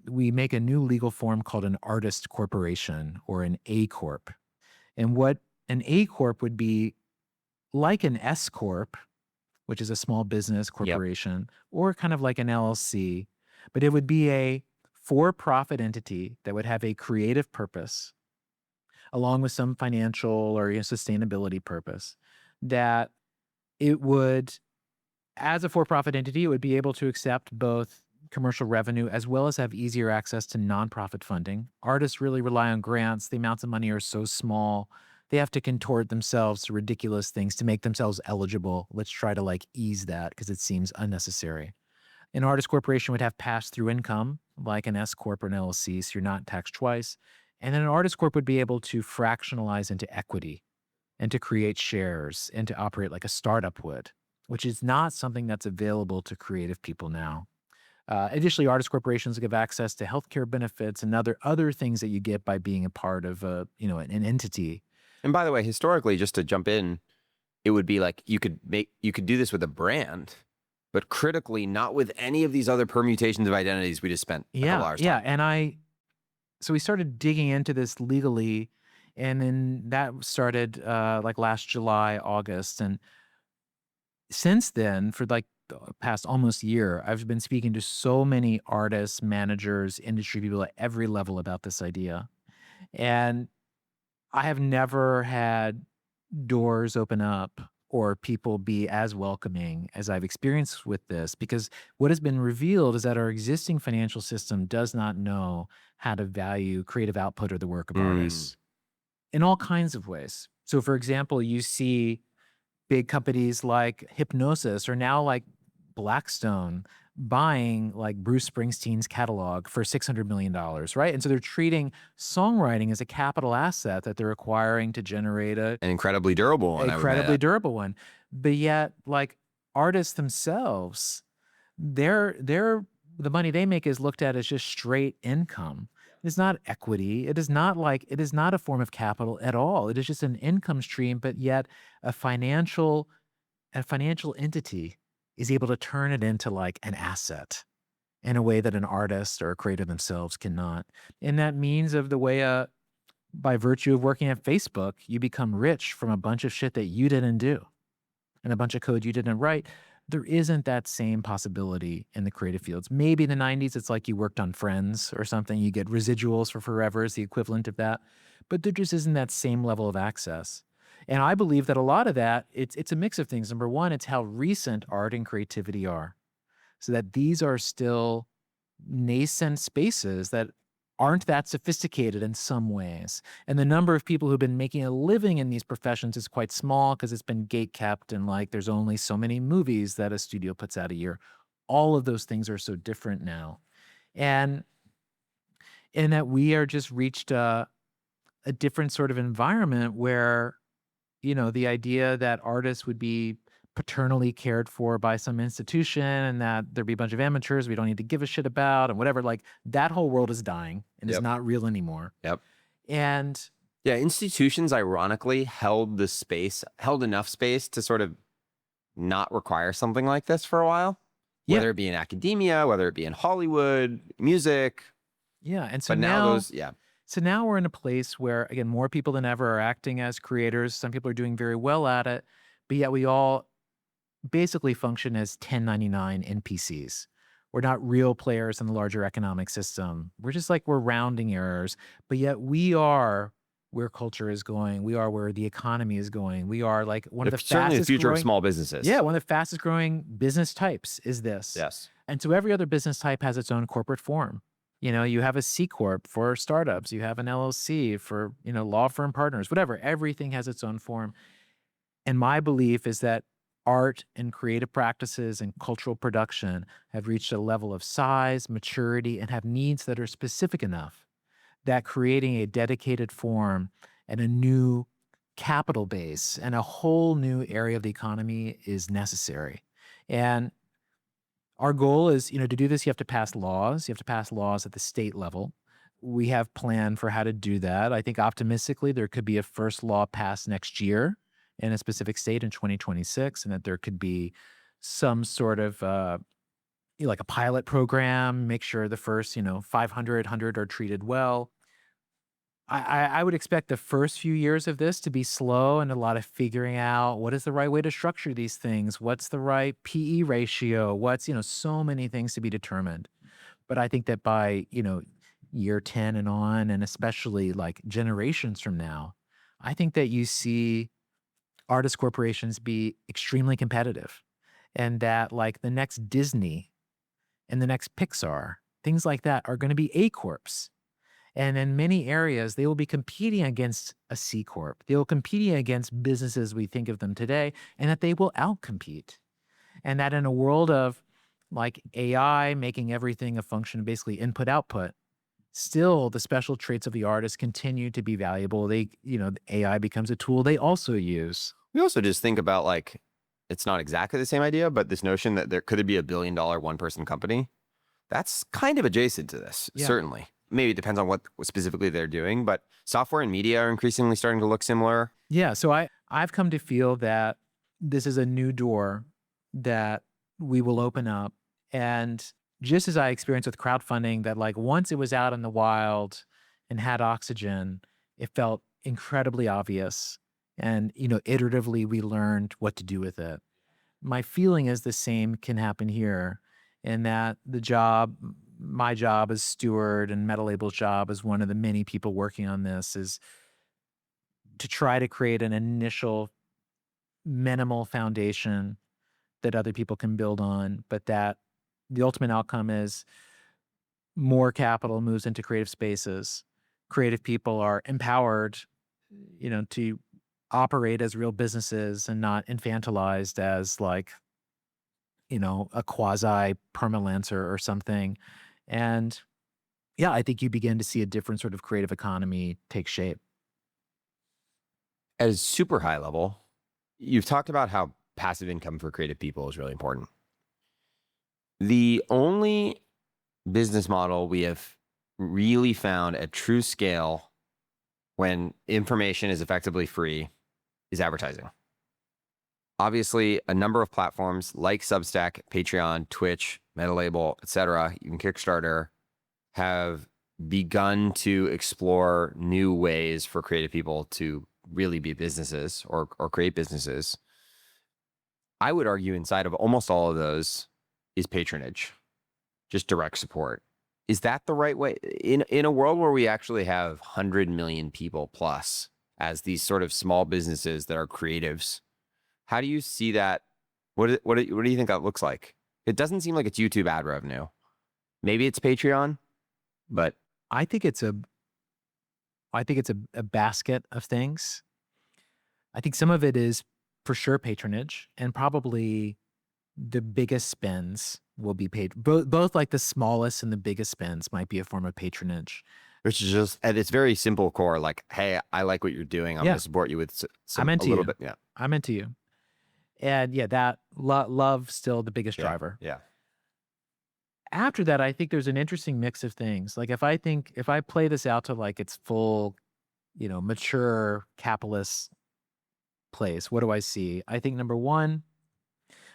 we make a new legal form called an artist corporation or an A Corp. And what an A Corp would be like an S Corp, which is a small business corporation, or kind of like an LLC, but it would be a for-profit entity that would have a creative purpose along with some financial or sustainability purpose, that it would, as a for-profit entity, it would be able to accept both commercial revenue as well as have easier access to nonprofit funding. Artists really rely on grants. The amounts of money are so small. They have to contort themselves to ridiculous things to make themselves eligible. Let's try to ease that because it seems unnecessary. An artist corporation would have pass-through income like an S Corp or an LLC, so you're not taxed twice. And then an artist corp would be able to fractionalize into equity and to create shares and to operate like a startup would, which is not something that's available to creative people now. Additionally, artist corporations give access to healthcare benefits and other things that you get by being a part of an entity. And by the way, historically, just to jump in, it would be like you could do this with a brand, but critically not with any of these other permutations of identities we just spent a couple hours talking. And so we started digging into this legally, and then that started last July, August, and since then, for the past almost year, I've been speaking to so many artists, managers, industry people at every level about this idea. And I have never had doors open up or people be as welcoming as I've experienced with this, because what has been revealed is that our existing financial system does not know how to value creative output or the work of artists in all kinds of ways. So for example, you see big companies like Hypnosis or now like Blackstone buying like Bruce Springsteen's catalog for $600 million, right? And so they're treating songwriting as a capital asset that they're acquiring to generate an incredibly durable one. But yet, like artists themselves, the money they make is looked at as just straight income. It's not equity. It is not a form of capital at all. It is just an income stream, but yet a financial entity is able to turn it into like an asset in a way that an artist or a creator themselves cannot. And that means by virtue of working at Facebook, you become rich from a bunch of shit that you didn't do and a bunch of code you didn't write. There isn't that same possibility in the creative fields. Maybe in the 90s, it's like you worked on Friends or something. You get residuals for forever is the equivalent of that. But there just isn't that same level of access. And I believe that a lot of that, it's a mix of things. Number one, it's how recent art and creativity are. So that these are still nascent spaces that aren't that sophisticated in some ways. And the number of people who've been making a living in these professions is quite small because it's been gate-kept and like there's only so many movies that a studio puts out a year. All of those things are so different now. And in that we are just reached a different sort of environment where the idea that artists would be paternally cared for by some institution and that there'd be a bunch of amateurs we don't need to give a shit about and whatever, like that whole world is dying and is not real anymore. Yep. And yeah, institutions ironically held enough space to sort of not require something like this for a while, whether it be in academia, whether it be in Hollywood, music. Yeah. And so So now we're in a place where, again, more people than ever are acting as creators. Some people are doing very well at it, but yet we all basically function as 1099 NPCs. We're not real players in the larger economic system. We're rounding errors, but yet we are where culture is going. We are where the economy is going. We are like one of the certainly fastest the future growing, of small businesses. Yeah, one of the fastest growing business types is this. Yes. And so every other business type has its own corporate form. You have a C Corp for startups. You have an LLC for, law firm partners, whatever. Everything has its own form. And my belief is that art and creative practices and cultural production have reached a level of size, maturity, and have needs that are specific enough that creating a dedicated form and a new capital base and a whole new area of the economy is necessary. And our goal is, to do this, you have to pass laws. You have to pass laws at the state level. We have planned for how to do that. I think optimistically, there could be a first law passed next year in a specific state in 2026, and that there could be some sort of like a pilot program, make sure the first 500, 100 are treated well. I would expect the first few years of this to be slow and a lot of figuring out what is the right way to structure these things, what's the right PE ratio, what's so many things to be determined. But I think that by year 10 and on, and especially like generations from now, I think that you see artist corporations be extremely competitive, and that like the next Disney and the next Pixar, things like that are going to be A corps. And in many areas, they will be competing against a C corp. They will competing against businesses we think of them today, and that they will outcompete. And that in a world of like AI making everything a function of basically input output, still the special traits of the artist continue to be valuable. AI becomes a tool they also use. We also just think about like, it's not exactly the same idea, but this notion that there could be $1 billion one-person company, that's kind of adjacent to this, Yeah. certainly. Maybe it depends on what specifically they're doing, but software and media are increasingly starting to look similar. Yeah, so I've come to feel that this is a new door that we will open up. And just as I experienced with crowdfunding, that like once it was out in the wild and had oxygen, it felt incredibly obvious. And, iteratively we learned what to do with it. My feeling is the same can happen here, in that my job as steward and Metalabel's job as one of the many people working on this is to try to create an initial minimal foundation that other people can build on, but that the ultimate outcome is more capital moves into creative spaces. Creative people are empowered, to operate as real businesses and not infantilized as like, a quasi permalancer or something. And yeah, I think you begin to see a different sort of creative economy take shape. At a super high level, you've talked about how passive income for creative people is really important. The only business model we have really found at true scale when information is effectively free is advertising. Obviously, a number of platforms like Substack, Patreon, Twitch, Metalabel, etc., even Kickstarter, have begun to explore new ways for creative people to really be businesses or create businesses. I would argue inside of almost all of those is patronage, just direct support. Is that the right way? In a world where we actually have 100 million people plus as these sort of small businesses that are creatives, how do you see that? What do you think that looks like? It doesn't seem like it's YouTube ad revenue. Maybe it's Patreon, but I think it's a basket of things. I think some of it is for sure patronage, and probably the biggest spends will be paid. Both like the smallest and the biggest spends might be a form of patronage. which is just at its very simple core, like, hey, I like what you're doing. I'm Yeah. going to support you with I'm into a little you. bit. Yeah. I'm into you. And yeah, that love still the biggest Yeah. driver. Yeah. After that, I think there's an interesting mix of things. Like if I play this out to like its full, mature capitalist place, what do I see? I think number one,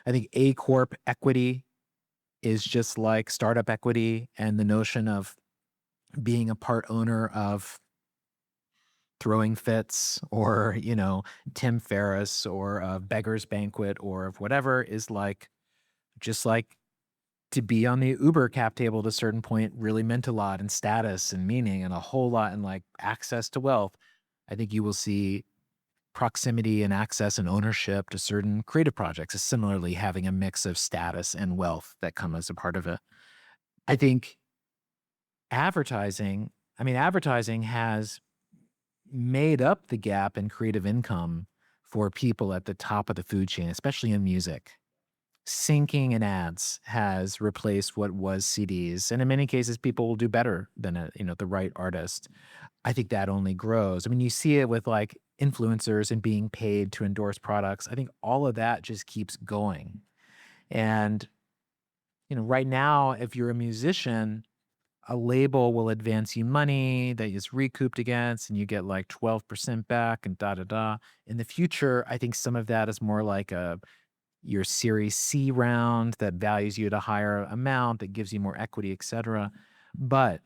I think A Corp equity is just like startup equity, and the notion of being a part owner of Throwing Fits or, Tim Ferriss or of Beggar's Banquet or of whatever is like, just like to be on the Uber cap table at a certain point really meant a lot, and status and meaning and a whole lot, and like access to wealth. I think you will see proximity and access and ownership to certain creative projects is similarly having a mix of status and wealth that come as a part of it. I think advertising has made up the gap in creative income for people at the top of the food chain, especially in music. Syncing and ads has replaced what was CDs, and in many cases, people will do better than the right artist. I think that only grows. I mean, you see it with like influencers and being paid to endorse products. I think all of that just keeps going. And right now, if you're a musician, a label will advance you money that is recouped against, and you get like 12% back and da da da. In the future, I think some of that is more like a your Series C round that values you at a higher amount, that gives you more equity, et cetera. But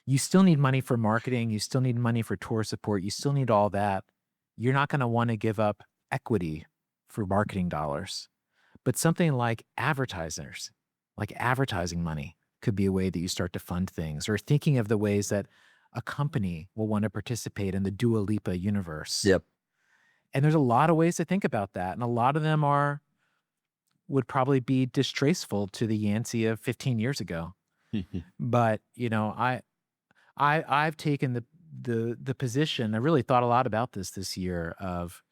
you still need money for marketing. You still need money for tour support. You still need all that. You're not going to want to give up equity for marketing dollars. But something like advertisers, like advertising money, could be a way that you start to fund things, or thinking of the ways that a company will want to participate in the Dua Lipa universe. Yep. And there's a lot of ways to think about that. And a lot of them would probably be distasteful to the Yancey of 15 years ago. But, I've taken the position, I really thought a lot about this year, of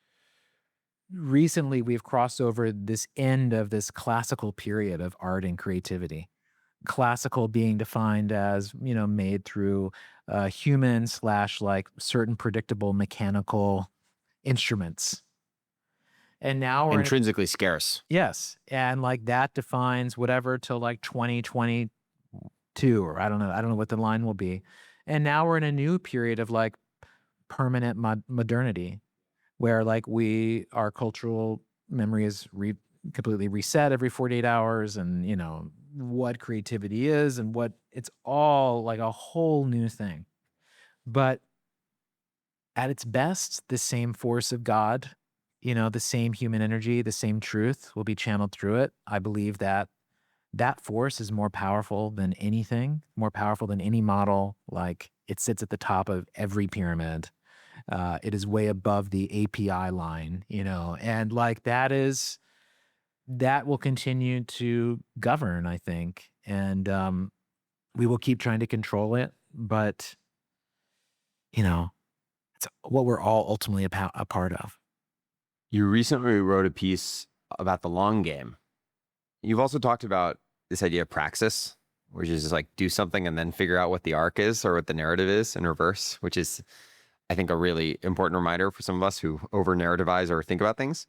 recently we've crossed over this end of this classical period of art and creativity. Classical being defined as, made through human / like certain predictable mechanical instruments. And now we're Intrinsically scarce. yes. And like that defines whatever till like 2022, or I don't know what the line will be. And now we're in a new period of like permanent modernity, where like our cultural memory is completely reset every 48 hours, and what creativity is, and what it's all like a whole new thing. But at its best, the same force of God, the same human energy, the same truth will be channeled through it. I believe that force is more powerful than anything, more powerful than any model. Like, it sits at the top of every pyramid. It is way above the API line, and like that will continue to govern, I think. And we will keep trying to control it, but it's what we're all ultimately a part of. You recently wrote a piece about the long game. You've also talked about this idea of praxis, which is just like do something and then figure out what the arc is or what the narrative is in reverse, which is, I think, a really important reminder for some of us who over-narrativize or think about things.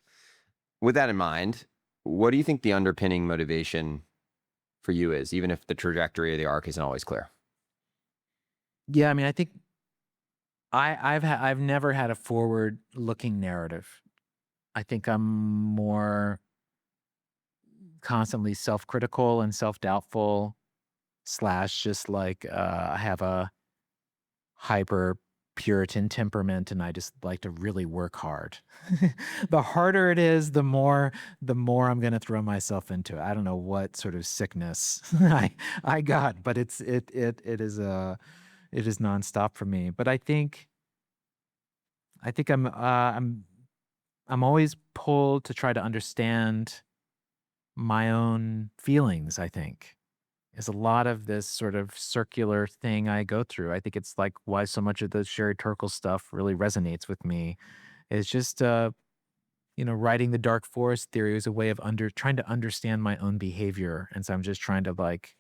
With that in mind, what do you think the underpinning motivation for you is, even if the trajectory of the arc isn't always clear? Yeah, I mean, I think I've never had a forward-looking narrative. I think I'm more constantly self-critical and self-doubtful / just like I have a hyper Puritan temperament, and I just like to really work hard. The harder it is, the more I'm going to throw myself into it. I don't know what sort of sickness I got, but it is nonstop for me. But I think I'm always pulled to try to understand my own feelings. I think is a lot of this sort of circular thing I go through. I think it's like why so much of the Sherry Turkle stuff really resonates with me. It's just, writing the dark forest theory was a way of trying to understand my own behavior. And so I'm just trying to like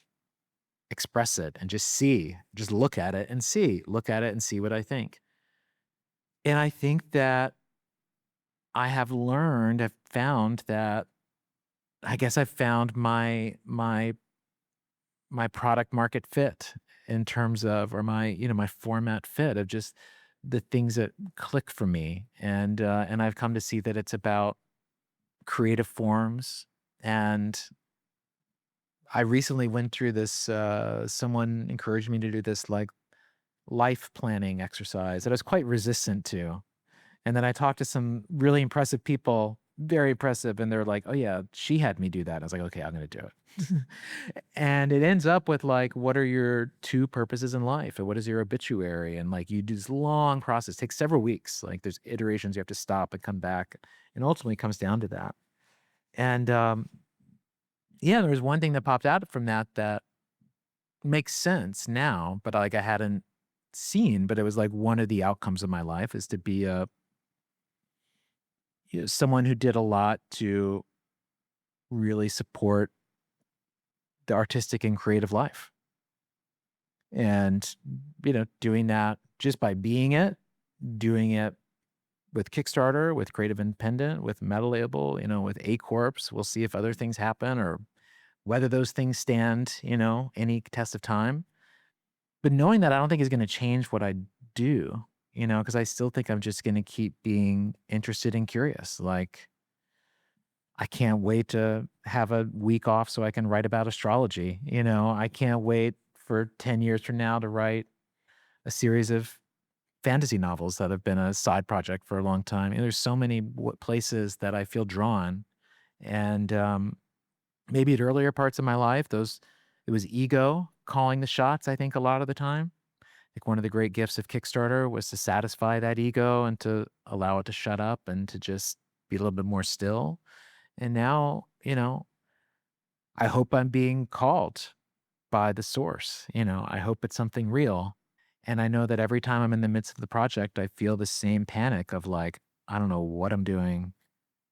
express it and just look at it and see what I think. And I think that I've found that, I guess I've found my product market fit in terms of, or my format fit of just the things that click for me. And I've come to see that it's about creative forms. And I recently went through this, someone encouraged me to do this like life planning exercise that I was quite resistant to. And then I talked to some really impressive people, very impressive, and they're like, "Oh yeah, she had me do that." I was like, "Okay, I'm going to do it." And it ends up with like, what are your 2 purposes in life, and what is your obituary? And like, you do this long process, takes several weeks. Like, there's iterations, you have to stop and come back, and ultimately it comes down to that. And yeah, there was one thing that popped out from that makes sense now, but like I hadn't seen. But it was like one of the outcomes of my life is to be someone who did a lot to really support the artistic and creative life. And, doing that just by doing it with Kickstarter, with Creative Independent, with Metalabel, with A Corps. We'll see if other things happen or whether those things stand, any test of time. But knowing that, I don't think is going to change what I do, because I still think I'm just going to keep being interested and curious. Like, I can't wait to have a week off so I can write about astrology. I can't wait for 10 years from now to write a series of fantasy novels that have been a side project for a long time. And there's so many places that I feel drawn. And maybe at earlier parts of my life, it was ego calling the shots, I think, a lot of the time. Like one of the great gifts of Kickstarter was to satisfy that ego and to allow it to shut up and to just be a little bit more still. And now, I hope I'm being called by the source. I hope it's something real. And I know that every time I'm in the midst of the project, I feel the same panic of like, I don't know what I'm doing.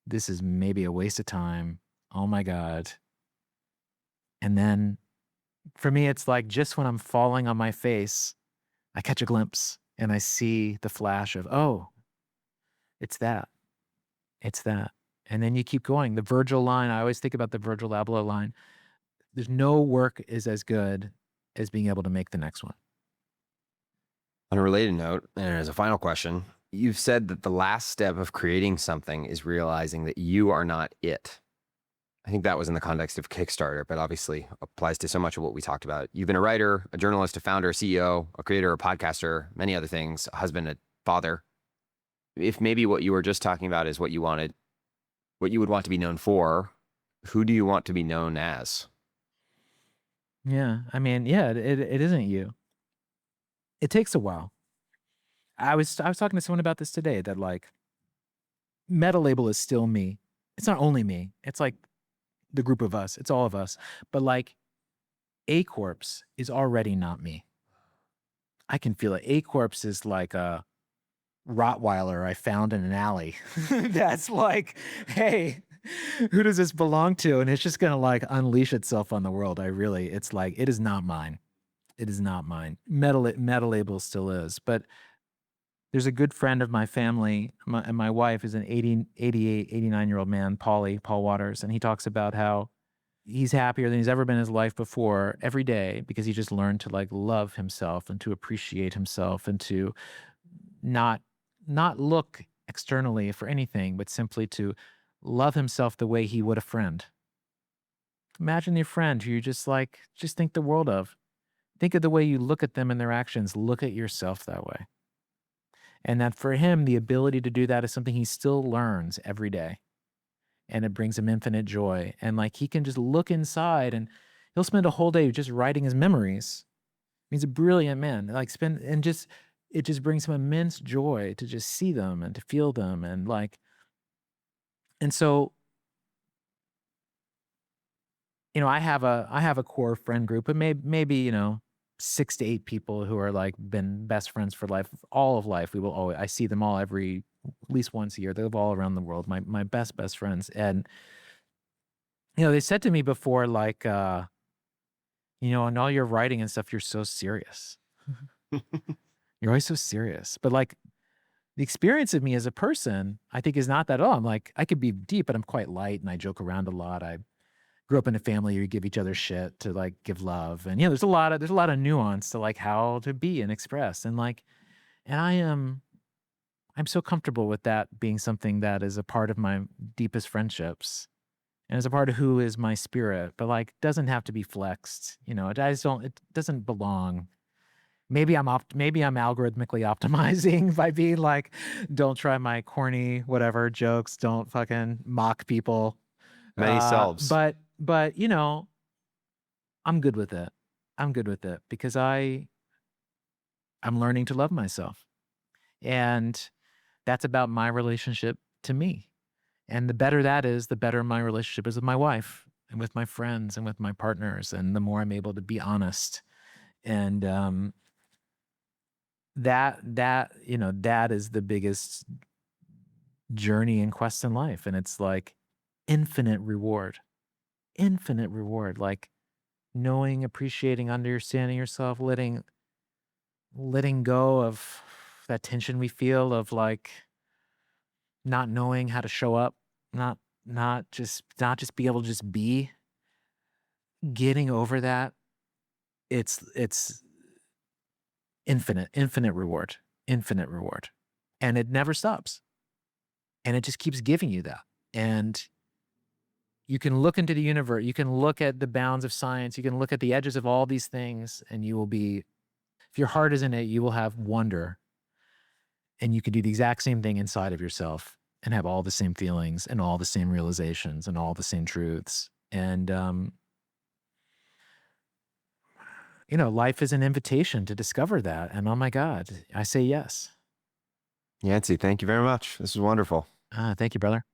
This is maybe a waste of time. Oh my God. And then for me, it's like just when I'm falling on my face, I catch a glimpse and I see the flash of, oh, it's that. It's that. And then you keep going. The Virgil line, I always think about the Virgil Abloh line. There's no work is as good as being able to make the next one. On a related note, and as a final question, you've said that the last step of creating something is realizing that you are not it. I think that was in the context of Kickstarter, but obviously applies to so much of what we talked about. You've been a writer, a journalist, a founder, a CEO, a creator, a podcaster, many other things, a husband, a father. If maybe what you were just talking about is what you would want to be known for, who do you want to be known as? Yeah. I mean, yeah, it isn't you. It takes a while. I was talking to someone about this today that like Metalabel is still me. It's not only me. It's like the group of us. It's all of us. But like A Corpse is already not me. I can feel it. A Corpse is like a Rottweiler I found in an alley. That's like, hey, who does this belong to? And it's just gonna like unleash itself on the world. It's like, it is not mine. It is not mine. Metalabel still is. But there's a good friend of my family, and my wife is an 88, 89-year-old man, Paul Waters, and he talks about how he's happier than he's ever been in his life before every day because he just learned to like love himself and to appreciate himself and to not look externally for anything, but simply to love himself the way he would a friend. Imagine your friend who you just think the world of. Think of the way you look at them and their actions. Look at yourself that way. And that for him, the ability to do that is something he still learns every day. And it brings him infinite joy. And like he can just look inside and he'll spend a whole day just writing his memories. He's a brilliant man. It just brings him immense joy to just see them and to feel them. And so, I have a core friend group, but maybe 6 to 8 people who are like been best friends for life, all of life. I see them all at least once a year. They live all around the world. My best friends. And, they said to me before, like, and all your writing and stuff, you're so serious. You're always so serious. But like the experience of me as a person, I think is not that at all. I'm like, I could be deep, but I'm quite light and I joke around a lot. I grew up in a family where you give each other shit to like give love. And there's a lot of nuance to like how to be and express. And I'm so comfortable with that being something that is a part of my deepest friendships and is a part of who is my spirit, but like doesn't have to be flexed. It doesn't belong. Maybe I'm algorithmically optimizing by being like, don't try my corny whatever jokes, don't fucking mock people. Many selves. But I'm good with it. I'm good with it because I'm learning to love myself. And that's about my relationship to me. And the better that is, the better my relationship is with my wife and with my friends and with my partners. And the more I'm able to be honest. And that is the biggest journey and quest in life. And it's like infinite reward, like knowing, appreciating, understanding yourself, letting go of that tension we feel of like not knowing how to show up, not just be able to just be. Getting over that, it's infinite reward, and it never stops, and it just keeps giving you that. And You can look into the universe. You can look at the bounds of science. You can look at the edges of all these things, and you will be, if your heart is in it, you will have wonder. And you can do the exact same thing inside of yourself and have all the same feelings and all the same realizations and all the same truths. And, life is an invitation to discover that. And oh my God, I say yes. Yancey, thank you very much. This is wonderful. Thank you, brother.